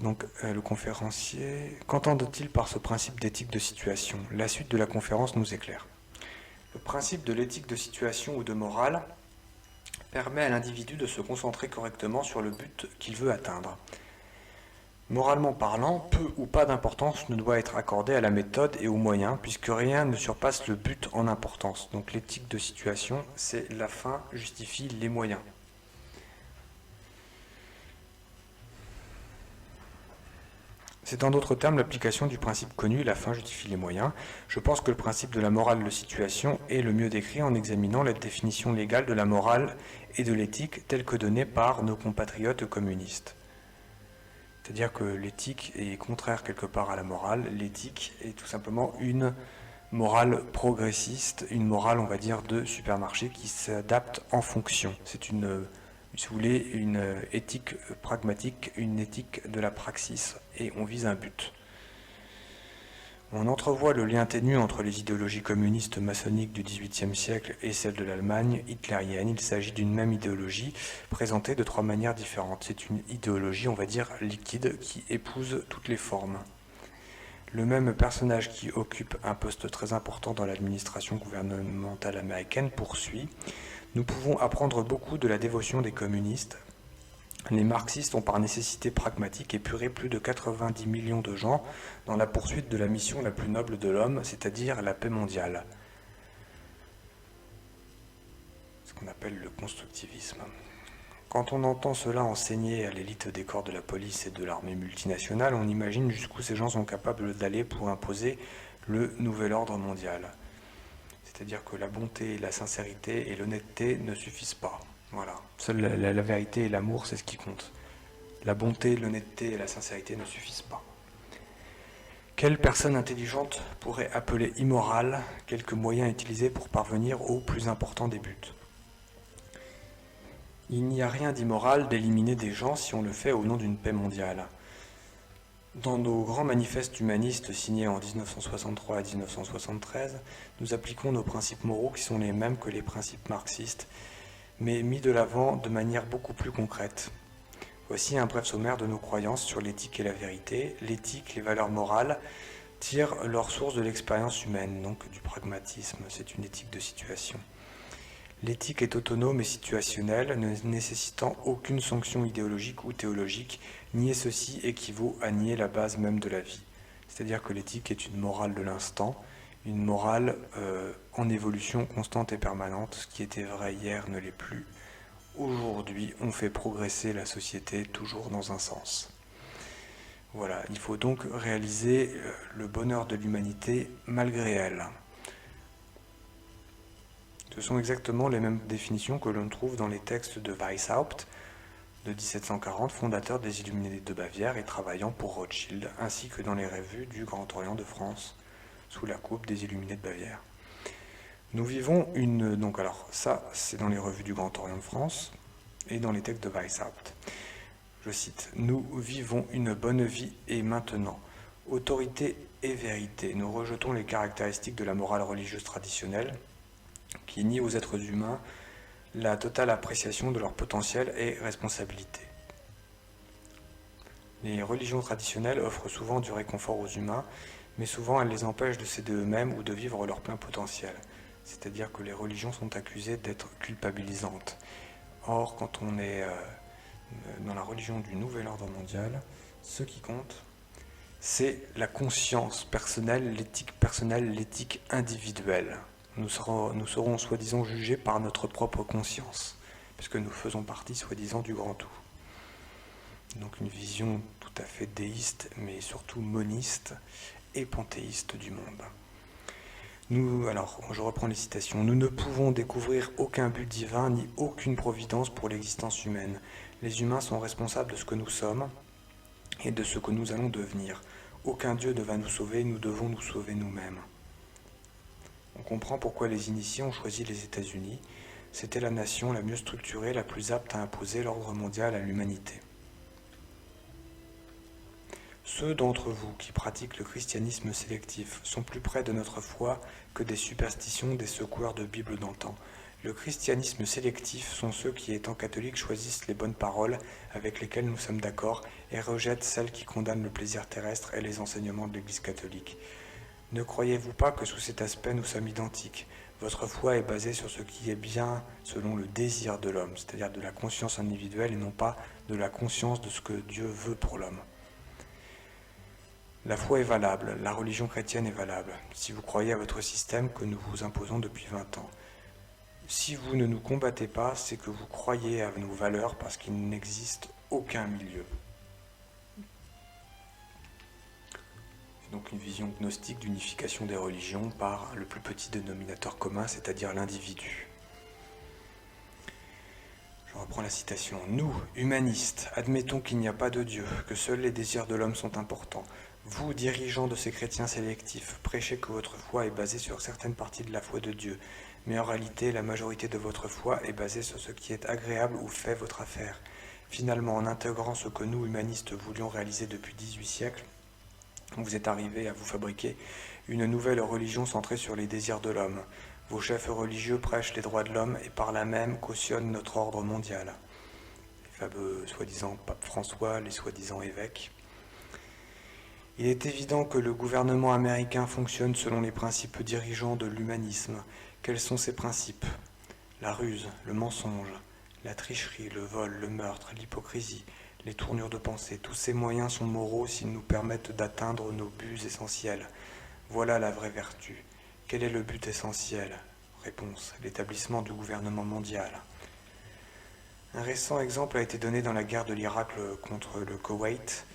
Donc, le conférencier, qu'entendent-ils par ce principe d'éthique de situation ? La suite de la conférence nous éclaire. Le principe de l'éthique de situation ou de morale permet à l'individu de se concentrer correctement sur le but qu'il veut atteindre. Moralement parlant, peu ou pas d'importance ne doit être accordée à la méthode et aux moyens, puisque rien ne surpasse le but en importance. Donc l'éthique de situation, c'est la fin justifie les moyens. C'est en d'autres termes l'application du principe connu, la fin justifie les moyens. Je pense que le principe de la morale de situation est le mieux décrit en examinant la définition légale de la morale et de l'éthique telle que donnée par nos compatriotes communistes. C'est-à-dire que l'éthique est contraire quelque part à la morale. L'éthique est tout simplement une morale progressiste, une morale, on va dire, de supermarché qui s'adapte en fonction. C'est si vous voulez, une éthique pragmatique, une éthique de la praxis, et on vise un but. On entrevoit le lien ténu entre les idéologies communistes maçonniques du XVIIIe siècle et celles de l'Allemagne hitlérienne. Il s'agit d'une même idéologie présentée de trois manières différentes. C'est une idéologie, on va dire, liquide, qui épouse toutes les formes. Le même personnage qui occupe un poste très important dans l'administration gouvernementale américaine poursuit. Nous pouvons apprendre beaucoup de la dévotion des communistes Les marxistes ont par nécessité pragmatique épuré plus de 90 millions de gens dans la poursuite de la mission la plus noble de l'homme, c'est-à-dire la paix mondiale. Ce qu'on appelle le constructivisme. Quand on entend cela enseigner à l'élite des corps de la police et de l'armée multinationale, on imagine jusqu'où ces gens sont capables d'aller pour imposer le nouvel ordre mondial. C'est-à-dire que la bonté, la sincérité et l'honnêteté ne suffisent pas. Voilà. Seule la vérité et l'amour, c'est ce qui compte. La bonté, l'honnêteté et la sincérité ne suffisent pas. Quelle personne intelligente pourrait appeler immoral quelques moyens utilisés pour parvenir au plus important des buts ? Il n'y a rien d'immoral d'éliminer des gens si on le fait au nom d'une paix mondiale. Dans nos grands manifestes humanistes signés en 1963 et 1973, nous appliquons nos principes moraux qui sont les mêmes que les principes marxistes, mais mis de l'avant de manière beaucoup plus concrète. Voici un bref sommaire de nos croyances sur l'éthique et la vérité. L'éthique, les valeurs morales, tirent leur source de l'expérience humaine, donc du pragmatisme. C'est une éthique de situation. L'éthique est autonome et situationnelle, ne nécessitant aucune sanction idéologique ou théologique. Nier ceci équivaut à nier la base même de la vie. C'est-à-dire que l'éthique est une morale de l'instant, une morale en évolution constante et permanente. Ce qui était vrai hier ne l'est plus. Aujourd'hui, on fait progresser la société toujours dans un sens. Voilà, il faut donc réaliser le bonheur de l'humanité malgré elle. Ce sont exactement les mêmes définitions que l'on trouve dans les textes de Weishaupt de 1740, fondateur des Illuminés de Bavière et travaillant pour Rothschild, ainsi que dans les revues du Grand Orient de France, sous la coupe des Illuminés de Bavière. Nous vivons une... Donc alors, ça, c'est dans les revues du Grand Orient de France et dans les textes de Weishaupt. Je cite, « Nous vivons une bonne vie et maintenant, autorité et vérité. Nous rejetons les caractéristiques de la morale religieuse traditionnelle qui nie aux êtres humains la totale appréciation de leur potentiel et responsabilité. Les religions traditionnelles offrent souvent du réconfort aux humains, mais souvent elles les empêchent de s'aider eux-mêmes ou de vivre leur plein potentiel. C'est-à-dire que les religions sont accusées d'être culpabilisantes. Or, quand on est dans la religion du nouvel ordre mondial, ce qui compte, c'est la conscience personnelle, l'éthique individuelle. Nous serons soi-disant jugés par notre propre conscience, puisque nous faisons partie soi-disant du grand tout. Donc une vision tout à fait déiste, mais surtout moniste et panthéiste du monde. Alors, je reprends les citations. « Nous ne pouvons découvrir aucun but divin ni aucune providence pour l'existence humaine. Les humains sont responsables de ce que nous sommes et de ce que nous allons devenir. Aucun Dieu ne va nous sauver, nous devons nous sauver nous-mêmes. » On comprend pourquoi les initiés ont choisi les États-Unis. C'était la nation la mieux structurée, la plus apte à imposer l'ordre mondial à l'humanité. Ceux d'entre vous qui pratiquent le christianisme sélectif sont plus près de notre foi que des superstitions des secoueurs de Bible d'antan. Le christianisme sélectif sont ceux qui, étant catholiques, choisissent les bonnes paroles avec lesquelles nous sommes d'accord et rejettent celles qui condamnent le plaisir terrestre et les enseignements de l'Église catholique. Ne croyez-vous pas que sous cet aspect nous sommes identiques ? Votre foi est basée sur ce qui est bien selon le désir de l'homme, c'est-à-dire de la conscience individuelle et non pas de la conscience de ce que Dieu veut pour l'homme. La foi est valable, la religion chrétienne est valable, si vous croyez à votre système que nous vous imposons depuis 20 ans. Si vous ne nous combattez pas, c'est que vous croyez à nos valeurs parce qu'il n'existe aucun milieu. Donc une vision gnostique d'unification des religions par le plus petit dénominateur commun, c'est-à-dire l'individu. Je reprends la citation. « Nous, humanistes, admettons qu'il n'y a pas de Dieu, que seuls les désirs de l'homme sont importants. Vous, dirigeants de ces chrétiens sélectifs, prêchez que votre foi est basée sur certaines parties de la foi de Dieu, mais en réalité, la majorité de votre foi est basée sur ce qui est agréable ou fait votre affaire. Finalement, en intégrant ce que nous, humanistes, voulions réaliser depuis 18 siècles, vous êtes arrivés à vous fabriquer une nouvelle religion centrée sur les désirs de l'homme. Vos chefs religieux prêchent les droits de l'homme et par là même cautionnent notre ordre mondial. » Les fameux soi-disant pape François, les soi-disant évêques. Il est évident que le gouvernement américain fonctionne selon les principes dirigeants de l'humanisme. Quels sont ces principes ? La ruse, le mensonge, La tricherie, le vol, le meurtre, l'hypocrisie, les tournures de pensée, tous ces moyens sont moraux s'ils nous permettent d'atteindre nos buts essentiels. Voilà la vraie vertu. Quel est le but essentiel? Réponse: l'établissement du gouvernement mondial. Un récent exemple a été donné dans la guerre de l'Irak contre le Koweït.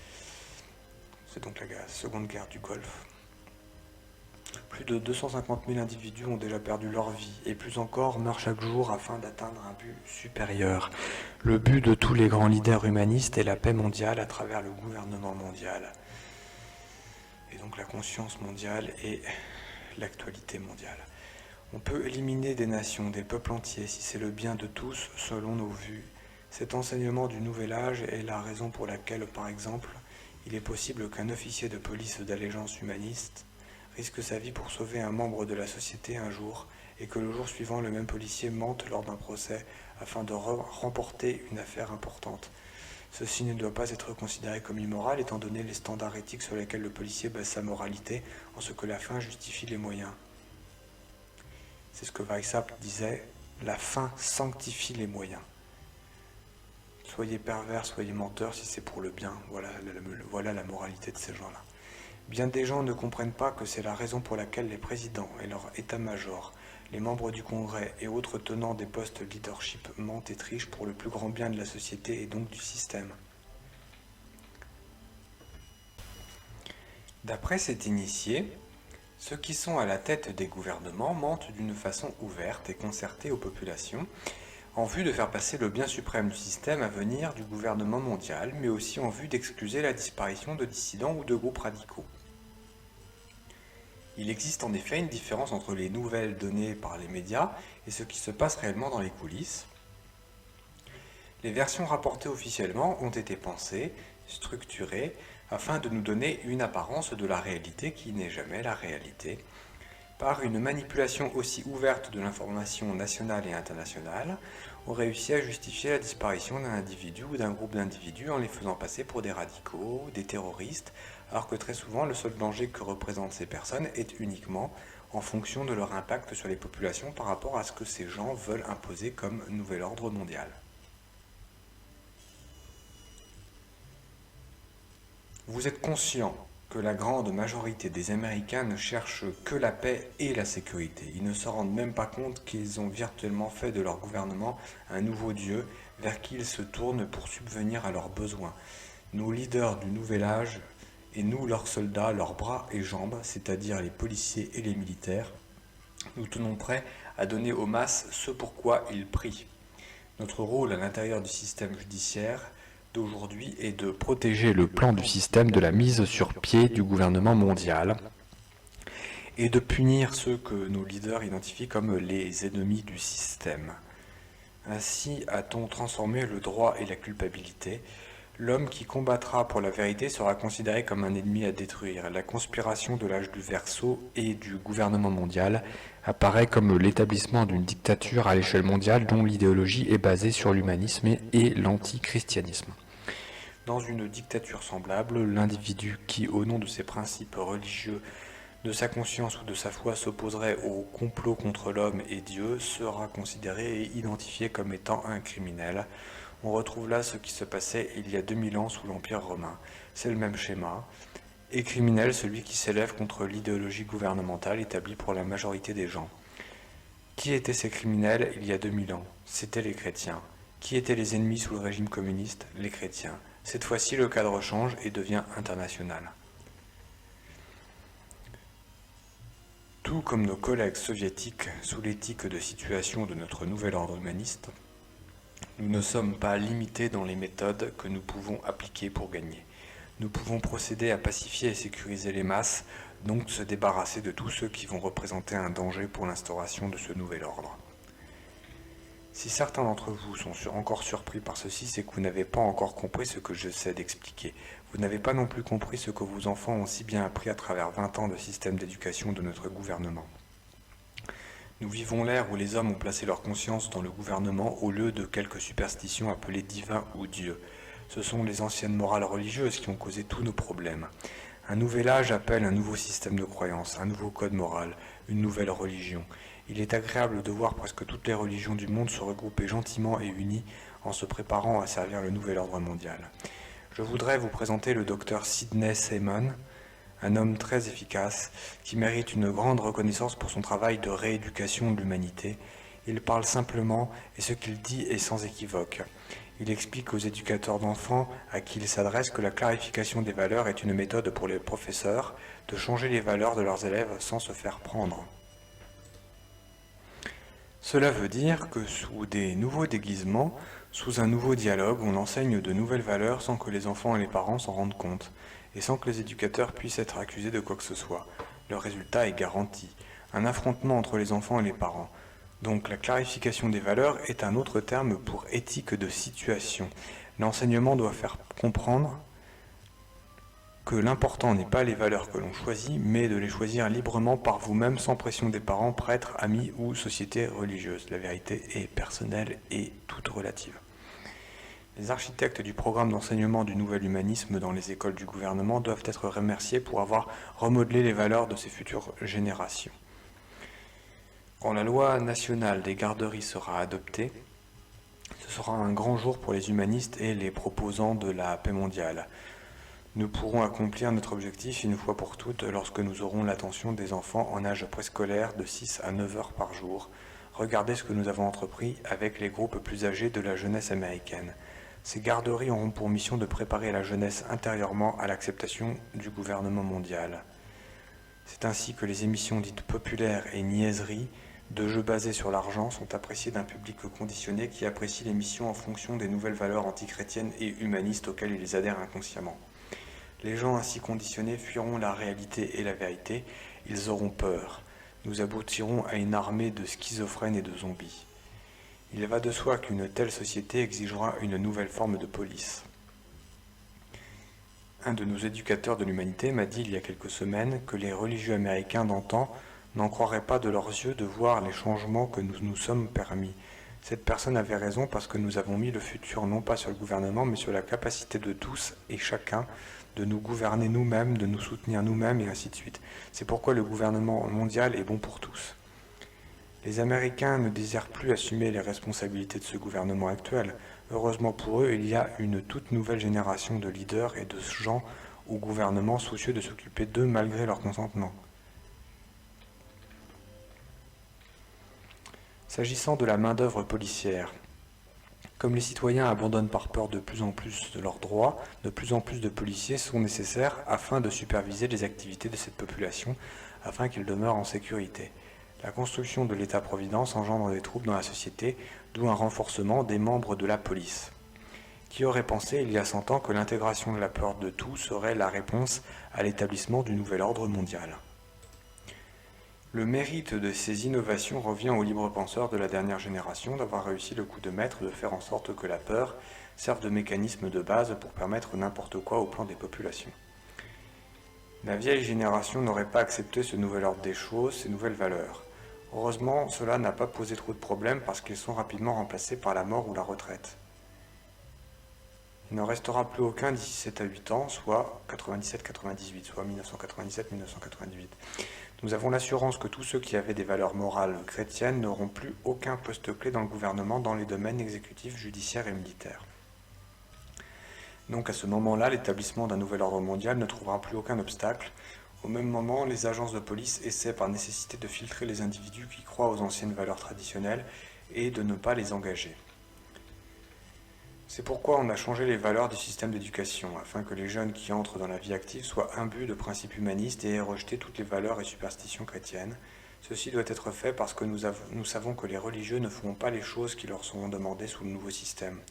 C'est donc la seconde guerre du Golfe. Plus de 250 000 individus ont déjà perdu leur vie, et plus encore meurent chaque jour afin d'atteindre un but supérieur. Le but de tous les grands leaders humanistes est la paix mondiale à travers le gouvernement mondial. Et donc la conscience mondiale et l'actualité mondiale. On peut éliminer des nations, des peuples entiers, si c'est le bien de tous, selon nos vues. Cet enseignement du nouvel âge est la raison pour laquelle, par exemple, il est possible qu'un officier de police d'allégeance humaniste risque sa vie pour sauver un membre de la société un jour, et que le jour suivant, le même policier mente lors d'un procès afin de remporter une affaire importante. Ceci ne doit pas être considéré comme immoral, étant donné les standards éthiques sur lesquels le policier base sa moralité, en ce que la fin justifie les moyens. C'est ce que Weishaupt disait, la fin sanctifie les moyens. Soyez pervers, soyez menteurs si c'est pour le bien. Voilà la moralité de ces gens-là. Bien des gens ne comprennent pas que c'est la raison pour laquelle les présidents et leur état-major, les membres du Congrès et autres tenants des postes leadership mentent et trichent pour le plus grand bien de la société et donc du système. D'après cet initié, ceux qui sont à la tête des gouvernements mentent d'une façon ouverte et concertée aux populations, en vue de faire passer le bien suprême du système à venir du gouvernement mondial, mais aussi en vue d'excuser la disparition de dissidents ou de groupes radicaux. Il existe en effet une différence entre les nouvelles données par les médias et ce qui se passe réellement dans les coulisses. Les versions rapportées officiellement ont été pensées, structurées, afin de nous donner une apparence de la réalité qui n'est jamais la réalité, par une manipulation aussi ouverte de l'information nationale et internationale, on réussit à justifier la disparition d'un individu ou d'un groupe d'individus en les faisant passer pour des radicaux, des terroristes, alors que très souvent le seul danger que représentent ces personnes est uniquement en fonction de leur impact sur les populations par rapport à ce que ces gens veulent imposer comme nouvel ordre mondial. Vous êtes conscient que la grande majorité des Américains ne cherchent que la paix et la sécurité. Ils ne se rendent même pas compte qu'ils ont virtuellement fait de leur gouvernement un nouveau Dieu vers qui ils se tournent pour subvenir à leurs besoins. Nos leaders du nouvel âge et nous, leurs soldats, leurs bras et jambes, c'est-à-dire les policiers et les militaires, nous tenons prêts à donner aux masses ce pourquoi ils prient. Notre rôle à l'intérieur du système judiciaire d'aujourd'hui est de protéger le plan du système de la mise sur pied du gouvernement mondial et de punir ceux que nos leaders identifient comme les ennemis du système. Ainsi a-t-on transformé le droit et la culpabilité. L'homme qui combattra pour la vérité sera considéré comme un ennemi à détruire. La conspiration de l'âge du Verseau et du gouvernement mondial apparaît comme l'établissement d'une dictature à l'échelle mondiale dont l'idéologie est basée sur l'humanisme et l'antichristianisme. Dans une dictature semblable, l'individu qui, au nom de ses principes religieux, de sa conscience ou de sa foi, s'opposerait au complot contre l'homme et Dieu sera considéré et identifié comme étant un criminel. On retrouve là ce qui se passait il y a 2000 ans sous l'Empire romain. C'est le même schéma. Et criminel, celui qui s'élève contre l'idéologie gouvernementale établie pour la majorité des gens. Qui étaient ces criminels il y a 2000 ans? C'étaient les chrétiens. Qui étaient les ennemis sous le régime communiste? Les chrétiens. Cette fois-ci, le cadre change et devient international. Tout comme nos collègues soviétiques sous l'éthique de situation de notre nouvel ordre humaniste, nous ne sommes pas limités dans les méthodes que nous pouvons appliquer pour gagner. Nous pouvons procéder à pacifier et sécuriser les masses, donc se débarrasser de tous ceux qui vont représenter un danger pour l'instauration de ce nouvel ordre. Si certains d'entre vous sont encore surpris par ceci, c'est que vous n'avez pas encore compris ce que j'essaie d'expliquer. Vous n'avez pas non plus compris ce que vos enfants ont si bien appris à travers 20 ans de système d'éducation de notre gouvernement. Nous vivons l'ère où les hommes ont placé leur conscience dans le gouvernement au lieu de quelques superstitions appelées divins ou Dieu. Ce sont les anciennes morales religieuses qui ont causé tous nos problèmes. Un nouvel âge appelle un nouveau système de croyance, un nouveau code moral, une nouvelle religion. Il est agréable de voir presque toutes les religions du monde se regrouper gentiment et unies en se préparant à servir le nouvel ordre mondial. Je voudrais vous présenter le docteur Sidney Simon, un homme très efficace qui mérite une grande reconnaissance pour son travail de rééducation de l'humanité. Il parle simplement et ce qu'il dit est sans équivoque. Il explique aux éducateurs d'enfants à qui il s'adresse que la clarification des valeurs est une méthode pour les professeurs de changer les valeurs de leurs élèves sans se faire prendre. Cela veut dire que sous des nouveaux déguisements, sous un nouveau dialogue, on enseigne de nouvelles valeurs sans que les enfants et les parents s'en rendent compte, et sans que les éducateurs puissent être accusés de quoi que ce soit. Le résultat est garanti, un affrontement entre les enfants et les parents. Donc la clarification des valeurs est un autre terme pour éthique de situation. L'enseignement doit faire comprendre que l'important n'est pas les valeurs que l'on choisit, mais de les choisir librement par vous-même sans pression des parents, prêtres, amis ou sociétés religieuses. La vérité est personnelle et toute relative. Les architectes du programme d'enseignement du nouvel humanisme dans les écoles du gouvernement doivent être remerciés pour avoir remodelé les valeurs de ces futures générations. Quand la loi nationale des garderies sera adoptée, ce sera un grand jour pour les humanistes et les proposants de la paix mondiale. Nous pourrons accomplir notre objectif une fois pour toutes lorsque nous aurons l'attention des enfants en âge préscolaire de 6 à 9 heures par jour. Regardez ce que nous avons entrepris avec les groupes plus âgés de la jeunesse américaine. Ces garderies auront pour mission de préparer la jeunesse intérieurement à l'acceptation du gouvernement mondial. C'est ainsi que les émissions dites populaires et niaiseries de jeux basés sur l'argent sont appréciées d'un public conditionné qui apprécie l'émission en fonction des nouvelles valeurs antichrétiennes et humanistes auxquelles ils adhèrent inconsciemment. Les gens ainsi conditionnés fuiront la réalité et la vérité, ils auront peur. Nous aboutirons à une armée de schizophrènes et de zombies. Il va de soi qu'une telle société exigera une nouvelle forme de police. Un de nos éducateurs de l'humanité m'a dit il y a quelques semaines que les religieux américains d'antan n'en croiraient pas de leurs yeux de voir les changements que nous nous sommes permis. Cette personne avait raison parce que nous avons mis le futur non pas sur le gouvernement mais sur la capacité de tous et chacun de nous gouverner nous-mêmes, de nous soutenir nous-mêmes et ainsi de suite. C'est pourquoi le gouvernement mondial est bon pour tous. Les Américains ne désirent plus assumer les responsabilités de ce gouvernement actuel. Heureusement pour eux, il y a une toute nouvelle génération de leaders et de gens au gouvernement soucieux de s'occuper d'eux malgré leur consentement. S'agissant de la main-d'œuvre policière, comme les citoyens abandonnent par peur de plus en plus de leurs droits, de plus en plus de policiers sont nécessaires afin de superviser les activités de cette population, afin qu'ils demeurent en sécurité. La construction de l'État-providence engendre des troubles dans la société, d'où un renforcement des membres de la police. Qui aurait pensé il y a 100 ans que l'intégration de la peur de tout serait la réponse à l'établissement du nouvel ordre mondial ? Le mérite de ces innovations revient aux libres penseurs de la dernière génération d'avoir réussi le coup de maître de faire en sorte que la peur serve de mécanisme de base pour permettre n'importe quoi au plan des populations. La vieille génération n'aurait pas accepté ce nouvel ordre des choses, ces nouvelles valeurs. Heureusement, cela n'a pas posé trop de problèmes parce qu'ils sont rapidement remplacés par la mort ou la retraite. Il n'en restera plus aucun d'ici 7 à 8 ans, soit 97-98, soit 1997-1998. Nous avons l'assurance que tous ceux qui avaient des valeurs morales chrétiennes n'auront plus aucun poste clé dans le gouvernement dans les domaines exécutifs, judiciaires et militaires. Donc à ce moment-là, l'établissement d'un nouvel ordre mondial ne trouvera plus aucun obstacle. Au même moment, les agences de police essaient par nécessité de filtrer les individus qui croient aux anciennes valeurs traditionnelles et de ne pas les engager. C'est pourquoi on a changé les valeurs du système d'éducation, afin que les jeunes qui entrent dans la vie active soient imbus de principes humanistes et aient rejeté toutes les valeurs et superstitions chrétiennes. Ceci doit être fait parce que nous savons que les religieux ne feront pas les choses qui leur seront demandées sous le nouveau système.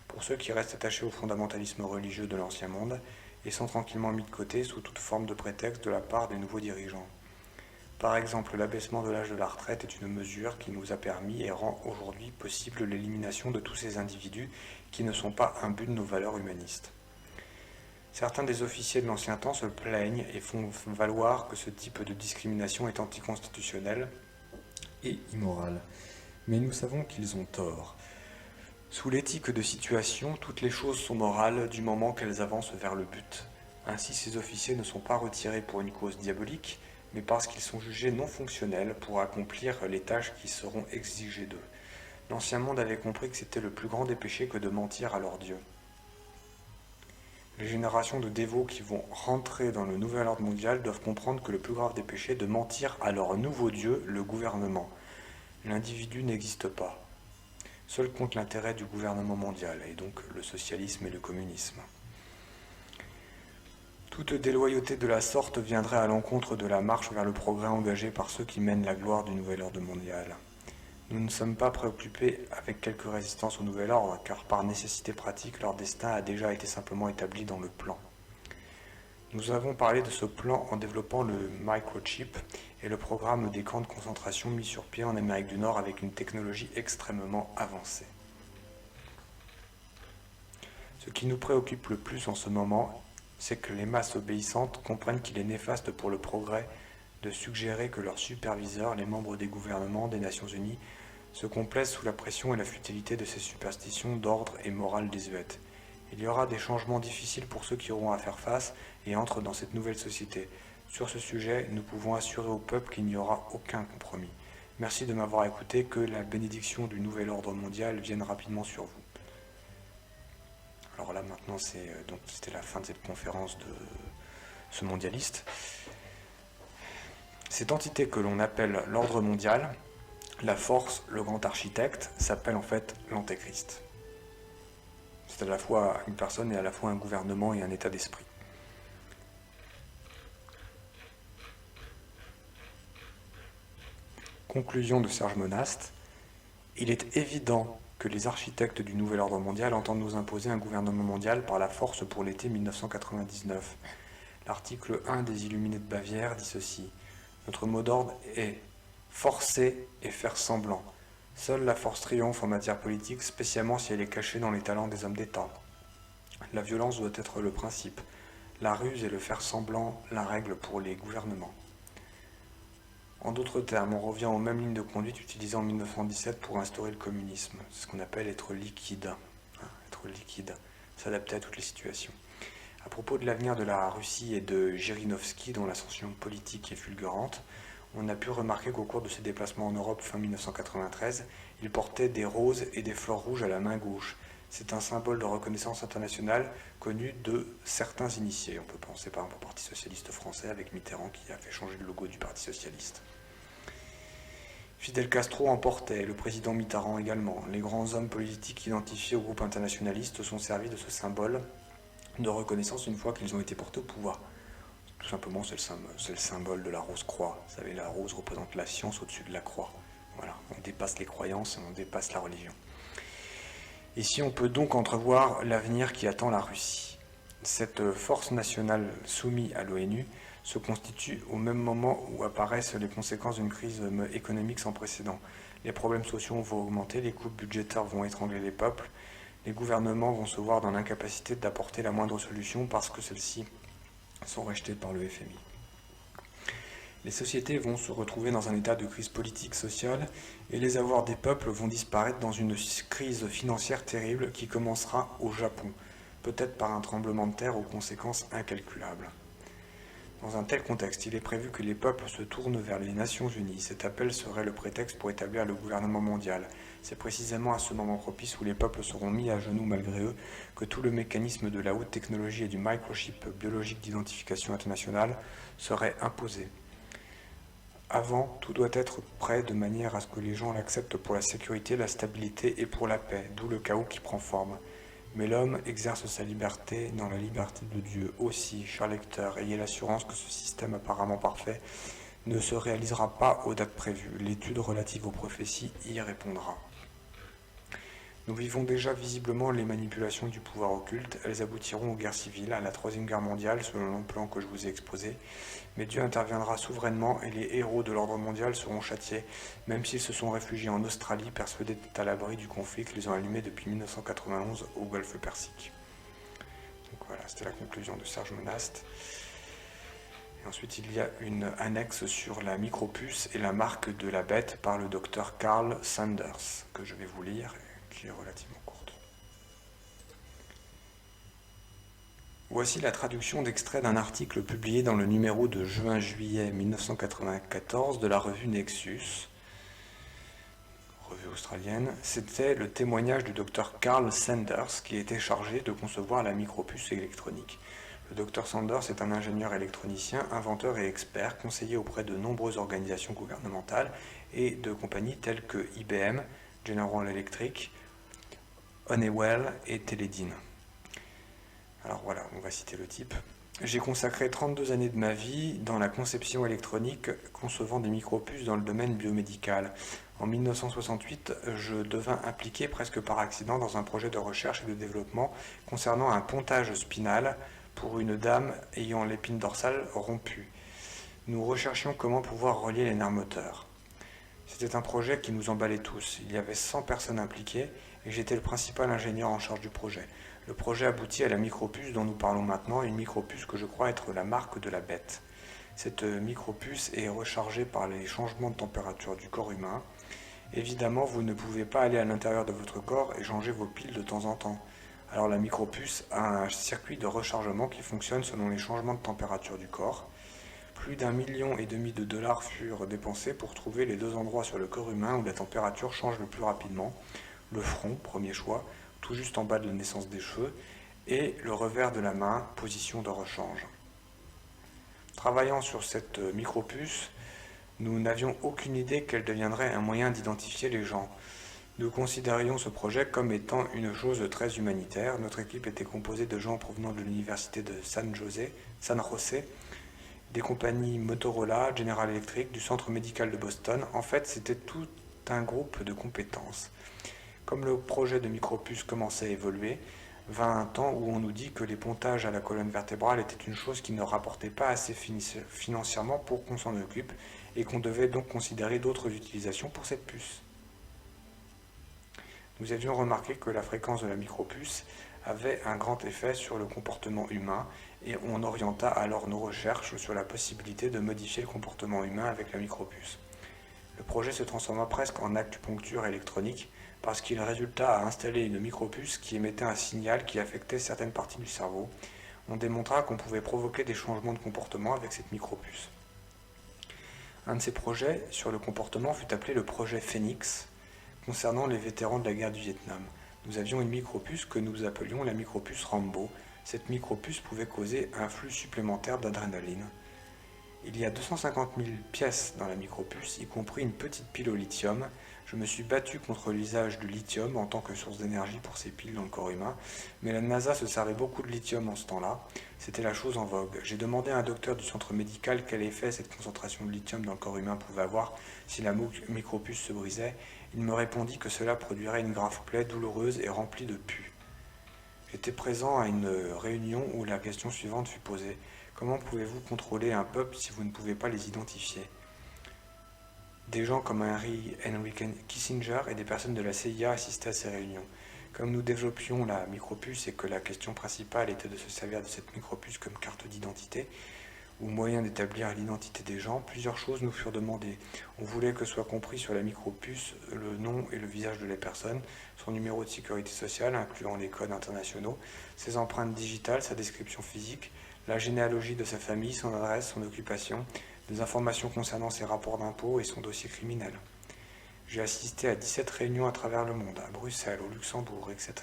Pour ceux qui restent attachés au fondamentalisme religieux de l'ancien monde, et sont tranquillement mis de côté sous toute forme de prétexte de la part des nouveaux dirigeants. Par exemple, l'abaissement de l'âge de la retraite est une mesure qui nous a permis et rend aujourd'hui possible l'élimination de tous ces individus qui ne sont pas imbus de nos valeurs humanistes. Certains des officiers de l'ancien temps se plaignent et font valoir que ce type de discrimination est anticonstitutionnel et immoral. Mais nous savons qu'ils ont tort. Sous l'éthique de situation, toutes les choses sont morales du moment qu'elles avancent vers le but. Ainsi, ces officiers ne sont pas retirés pour une cause diabolique, mais parce qu'ils sont jugés non fonctionnels pour accomplir les tâches qui seront exigées d'eux. L'Ancien Monde avait compris que c'était le plus grand des péchés que de mentir à leur Dieu. Les générations de dévots qui vont rentrer dans le nouvel ordre mondial doivent comprendre que le plus grave des péchés est de mentir à leur nouveau Dieu, le gouvernement. L'individu n'existe pas. Seul compte l'intérêt du gouvernement mondial, et donc le socialisme et le communisme. Toute déloyauté de la sorte viendrait à l'encontre de la marche vers le progrès engagé par ceux qui mènent la gloire du nouvel ordre mondial. Nous ne sommes pas préoccupés avec quelque résistance au nouvel ordre, car par nécessité pratique, leur destin a déjà été simplement établi dans le plan. Nous avons parlé de ce plan en développant le microchip et le programme des camps de concentration mis sur pied en Amérique du Nord avec une technologie extrêmement avancée. Ce qui nous préoccupe le plus en ce moment, c'est que les masses obéissantes comprennent qu'il est néfaste pour le progrès de suggérer que leurs superviseurs, les membres des gouvernements des Nations Unies, se complaisent sous la pression et la futilité de ces superstitions d'ordre et morale désuètes. Il y aura des changements difficiles pour ceux qui auront à faire face et entrent dans cette nouvelle société. Sur ce sujet, nous pouvons assurer au peuple qu'il n'y aura aucun compromis. Merci de m'avoir écouté, que la bénédiction du nouvel ordre mondial vienne rapidement sur vous. Alors là maintenant c'était la fin de cette conférence de ce mondialiste. Cette entité que l'on appelle l'ordre mondial, la force, le grand architecte, s'appelle en fait l'antéchrist. C'est à la fois une personne et à la fois un gouvernement et un état d'esprit. Conclusion de Serge Monast. Il est évident que les architectes du nouvel ordre mondial entendent nous imposer un gouvernement mondial par la force pour l'été 1999. L'article 1 des Illuminés de Bavière dit ceci. Notre mot d'ordre est forcer et faire semblant. Seule la force triomphe en matière politique, spécialement si elle est cachée dans les talents des hommes d'État. La violence doit être le principe. La ruse et le faire semblant, la règle pour les gouvernements. En d'autres termes, on revient aux mêmes lignes de conduite utilisées en 1917 pour instaurer le communisme. C'est ce qu'on appelle être liquide. Être liquide, s'adapter à toutes les situations. À propos de l'avenir de la Russie et de Zhirinovski, dont l'ascension politique est fulgurante, on a pu remarquer qu'au cours de ses déplacements en Europe fin 1993, il portait des roses et des fleurs rouges à la main gauche. C'est un symbole de reconnaissance internationale connu de certains initiés. On peut penser par exemple au Parti socialiste français avec Mitterrand qui a fait changer le logo du Parti socialiste. Fidel Castro en portait, le président Mitterrand également. Les grands hommes politiques identifiés au groupe internationaliste sont servis de ce symbole de reconnaissance une fois qu'ils ont été portés au pouvoir. Tout simplement, c'est le symbole de la rose croix. Vous savez, la rose représente la science au-dessus de la croix. Voilà, on dépasse les croyances, on dépasse la religion. Ici, on peut donc entrevoir l'avenir qui attend la Russie. Cette force nationale soumise à l'ONU se constitue au même moment où apparaissent les conséquences d'une crise économique sans précédent. Les problèmes sociaux vont augmenter, les coupes budgétaires vont étrangler les peuples, les gouvernements vont se voir dans l'incapacité d'apporter la moindre solution parce que celles-ci sont rejetées par le FMI. Les sociétés vont se retrouver dans un état de crise politique, sociale, et les avoirs des peuples vont disparaître dans une crise financière terrible qui commencera au Japon, peut-être par un tremblement de terre aux conséquences incalculables. Dans un tel contexte, il est prévu que les peuples se tournent vers les Nations Unies. Cet appel serait le prétexte pour établir le gouvernement mondial. C'est précisément à ce moment propice où les peuples seront mis à genoux malgré eux que tout le mécanisme de la haute technologie et du microchip biologique d'identification internationale serait imposé. Avant, tout doit être prêt de manière à ce que les gens l'acceptent pour la sécurité, la stabilité et pour la paix, d'où le chaos qui prend forme. Mais l'homme exerce sa liberté dans la liberté de Dieu. Aussi, cher lecteur, ayez l'assurance que ce système apparemment parfait ne se réalisera pas aux dates prévues. L'étude relative aux prophéties y répondra. Nous vivons déjà visiblement les manipulations du pouvoir occulte. Elles aboutiront aux guerres civiles, à la Troisième Guerre mondiale, selon le plan que je vous ai exposé. Mais Dieu interviendra souverainement et les héros de l'ordre mondial seront châtiés, même s'ils se sont réfugiés en Australie, persuadés d'être à l'abri du conflit qu'ils ont allumé depuis 1991 au Golfe Persique. Donc voilà, c'était la conclusion de Serge Monast. Et ensuite, il y a une annexe sur la micropuce et la marque de la bête par le docteur Carl Sanders, que je vais vous lire, qui est relativement courte. Voici la traduction d'extrait d'un article publié dans le numéro de juin-juillet 1994 de la revue Nexus, revue australienne. C'était le témoignage du docteur Carl Sanders qui était chargé de concevoir la micropuce électronique. Le docteur Sanders est un ingénieur électronicien, inventeur et expert, conseiller auprès de nombreuses organisations gouvernementales et de compagnies telles que IBM, General Electric, Honeywell et Teledyne. Alors voilà, on va citer le type. J'ai consacré 32 années de ma vie dans la conception électronique, concevant des micropuces dans le domaine biomédical. En 1968, je devins impliqué presque par accident dans un projet de recherche et de développement concernant un pontage spinal pour une dame ayant l'épine dorsale rompue. Nous recherchions comment pouvoir relier les nerfs moteurs. C'était un projet qui nous emballait tous. Il y avait 100 personnes impliquées et j'étais le principal ingénieur en charge du projet. Le projet aboutit à la micropuce dont nous parlons maintenant, une micropuce que je crois être la marque de la bête. Cette micropuce est rechargée par les changements de température du corps humain. Évidemment, vous ne pouvez pas aller à l'intérieur de votre corps et changer vos piles de temps en temps. Alors la micropuce a un circuit de rechargement qui fonctionne selon les changements de température du corps. Plus d'1,5 million de dollars furent dépensés pour trouver les deux endroits sur le corps humain où la température change le plus rapidement. Le front, premier choix, tout juste en bas de la naissance des cheveux, et le revers de la main, position de rechange. Travaillant sur cette micropuce, nous n'avions aucune idée qu'elle deviendrait un moyen d'identifier les gens. Nous considérions ce projet comme étant une chose très humanitaire. Notre équipe était composée de gens provenant de l'université de San José, des compagnies Motorola, General Electric, du centre médical de Boston. En fait, c'était tout un groupe de compétences. Comme le projet de micropuce commençait à évoluer, vint un temps où on nous dit que les pontages à la colonne vertébrale étaient une chose qui ne rapportait pas assez financièrement pour qu'on s'en occupe et qu'on devait donc considérer d'autres utilisations pour cette puce. Nous avions remarqué que la fréquence de la micropuce avait un grand effet sur le comportement humain et on orienta alors nos recherches sur la possibilité de modifier le comportement humain avec la micropuce. Le projet se transforma presque en acupuncture électronique parce qu'il résulta à installer une micropuce qui émettait un signal qui affectait certaines parties du cerveau. On démontra qu'on pouvait provoquer des changements de comportement avec cette micropuce. Un de ces projets sur le comportement fut appelé le projet Phoenix, concernant les vétérans de la guerre du Vietnam. Nous avions une micropuce que nous appelions la micropuce Rambo. Cette micropuce pouvait causer un flux supplémentaire d'adrénaline. Il y a 250 000 pièces dans la micropuce, y compris une petite pile au lithium. Je me suis battu contre l'usage du lithium en tant que source d'énergie pour ces piles dans le corps humain, mais la NASA se servait beaucoup de lithium en ce temps-là. C'était la chose en vogue. J'ai demandé à un docteur du centre médical quel effet cette concentration de lithium dans le corps humain pouvait avoir si la micropuce se brisait. Il me répondit que cela produirait une grave plaie douloureuse et remplie de pus. J'étais présent à une réunion où la question suivante fut posée. Comment pouvez-vous contrôler un peuple si vous ne pouvez pas les identifier ? Des gens comme Henry Kissinger et des personnes de la CIA assistaient à ces réunions. Comme nous développions la micropuce et que la question principale était de se servir de cette micropuce comme carte d'identité ou moyen d'établir l'identité des gens, plusieurs choses nous furent demandées. On voulait que soit compris sur la micropuce le nom et le visage de la personne, son numéro de sécurité sociale, incluant les codes internationaux, ses empreintes digitales, sa description physique, la généalogie de sa famille, son adresse, son occupation, des informations concernant ses rapports d'impôts et son dossier criminel. J'ai assisté à 17 réunions à travers le monde, à Bruxelles, au Luxembourg, etc.,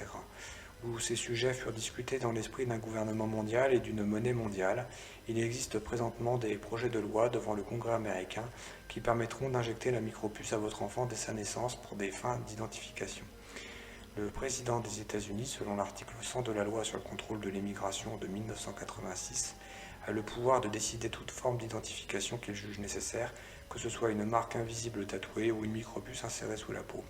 où ces sujets furent discutés dans l'esprit d'un gouvernement mondial et d'une monnaie mondiale. Il existe présentement des projets de loi devant le Congrès américain qui permettront d'injecter la micropuce à votre enfant dès sa naissance pour des fins d'identification. Le président des États-Unis, selon l'article 100 de la loi sur le contrôle de l'immigration de 1986, a le pouvoir de décider toute forme d'identification qu'il juge nécessaire, que ce soit une marque invisible tatouée ou une micropuce insérée sous la peau.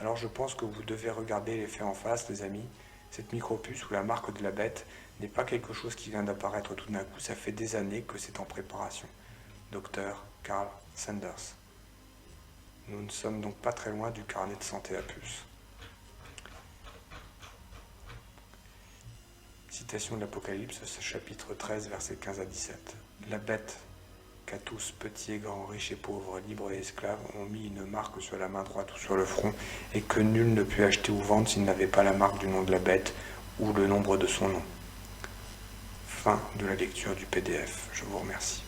Alors je pense que vous devez regarder les faits en face, les amis. Cette micropuce ou la marque de la bête n'est pas quelque chose qui vient d'apparaître tout d'un coup, ça fait des années que c'est en préparation. Docteur Carl Sanders. Nous ne sommes donc pas très loin du carnet de santé à puce. Citation de l'Apocalypse, chapitre 13, versets 15 à 17. La bête qu'à tous, petits et grands, riches et pauvres, libres et esclaves, ont mis une marque sur la main droite ou sur le front, et que nul ne put acheter ou vendre s'il n'avait pas la marque du nom de la bête ou le nombre de son nom. Fin de la lecture du PDF. Je vous remercie.